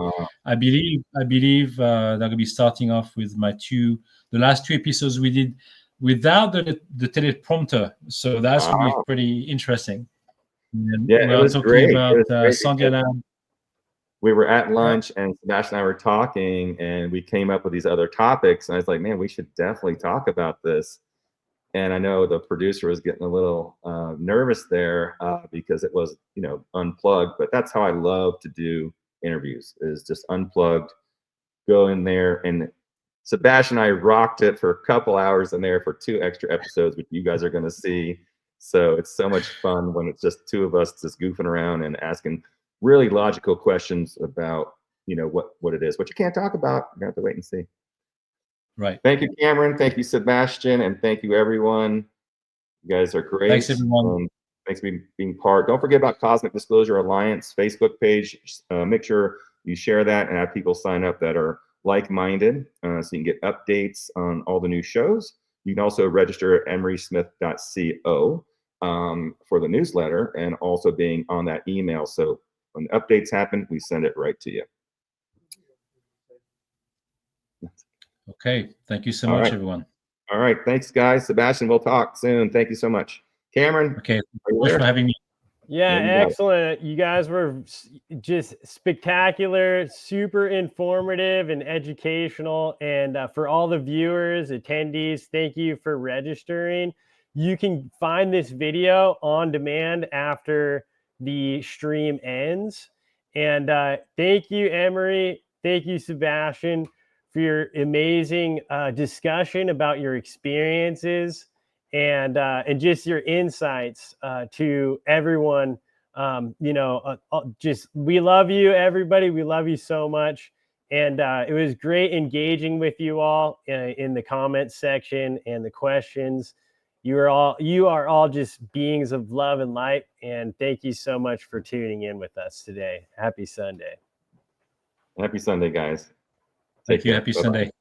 Speaker 3: I believe they're going to be starting off with the last 2 episodes we did without the teleprompter. So that's going to be pretty interesting. And
Speaker 2: yeah, it was great.
Speaker 3: About Sandiana.
Speaker 2: We were at lunch, and Sebastien and I were talking, and we came up with these other topics. And I was like, man, we should definitely talk about this. And I know the producer was getting a little nervous there because it was, you know, unplugged. But that's how I love to do interviews, is just unplugged, go in there. And Sebastien and I rocked it for a couple hours in there for 2 extra episodes, which you guys are going to see. So it's so much fun when it's just 2 of us just goofing around and asking really logical questions about, you know, what it is. What you can't talk about, you're going to have to wait and see.
Speaker 3: Right.
Speaker 2: Thank you, Cameron. Thank you, Sebastien. And thank you, everyone. You guys are great.
Speaker 3: Thanks, everyone.
Speaker 2: Thanks for being part. Don't forget about Cosmic Disclosure Alliance Facebook page. Make sure you share that and have people sign up that are like-minded so you can get updates on all the new shows. You can also register at emerysmith.co for the newsletter, and also being on that email. So when updates happen, we send it right to you.
Speaker 3: Okay. Thank you so much, everyone.
Speaker 2: All right. Thanks, guys. Sebastien, we'll talk soon. Thank you so much. Cameron.
Speaker 3: Okay. Thanks for having me.
Speaker 1: Yeah, excellent. You guys were just spectacular, super informative and educational. And for all the viewers, attendees, thank you for registering. You can find this video on demand after the stream ends. And thank you, Emery. Thank you, Sebastien, for your amazing discussion about your experiences and just your insights to everyone. You know, just we love you, everybody. We love you so much. And it was great engaging with you all in the comments section and the questions. You are all just beings of love and light. And thank you so much for tuning in with us today. Happy Sunday.
Speaker 2: Happy Sunday, guys.
Speaker 3: Thank you. Happy Sunday.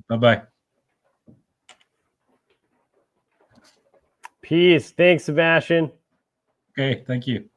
Speaker 3: Bye-bye.
Speaker 1: Peace. Thanks, Sebastien.
Speaker 3: Okay. Thank you.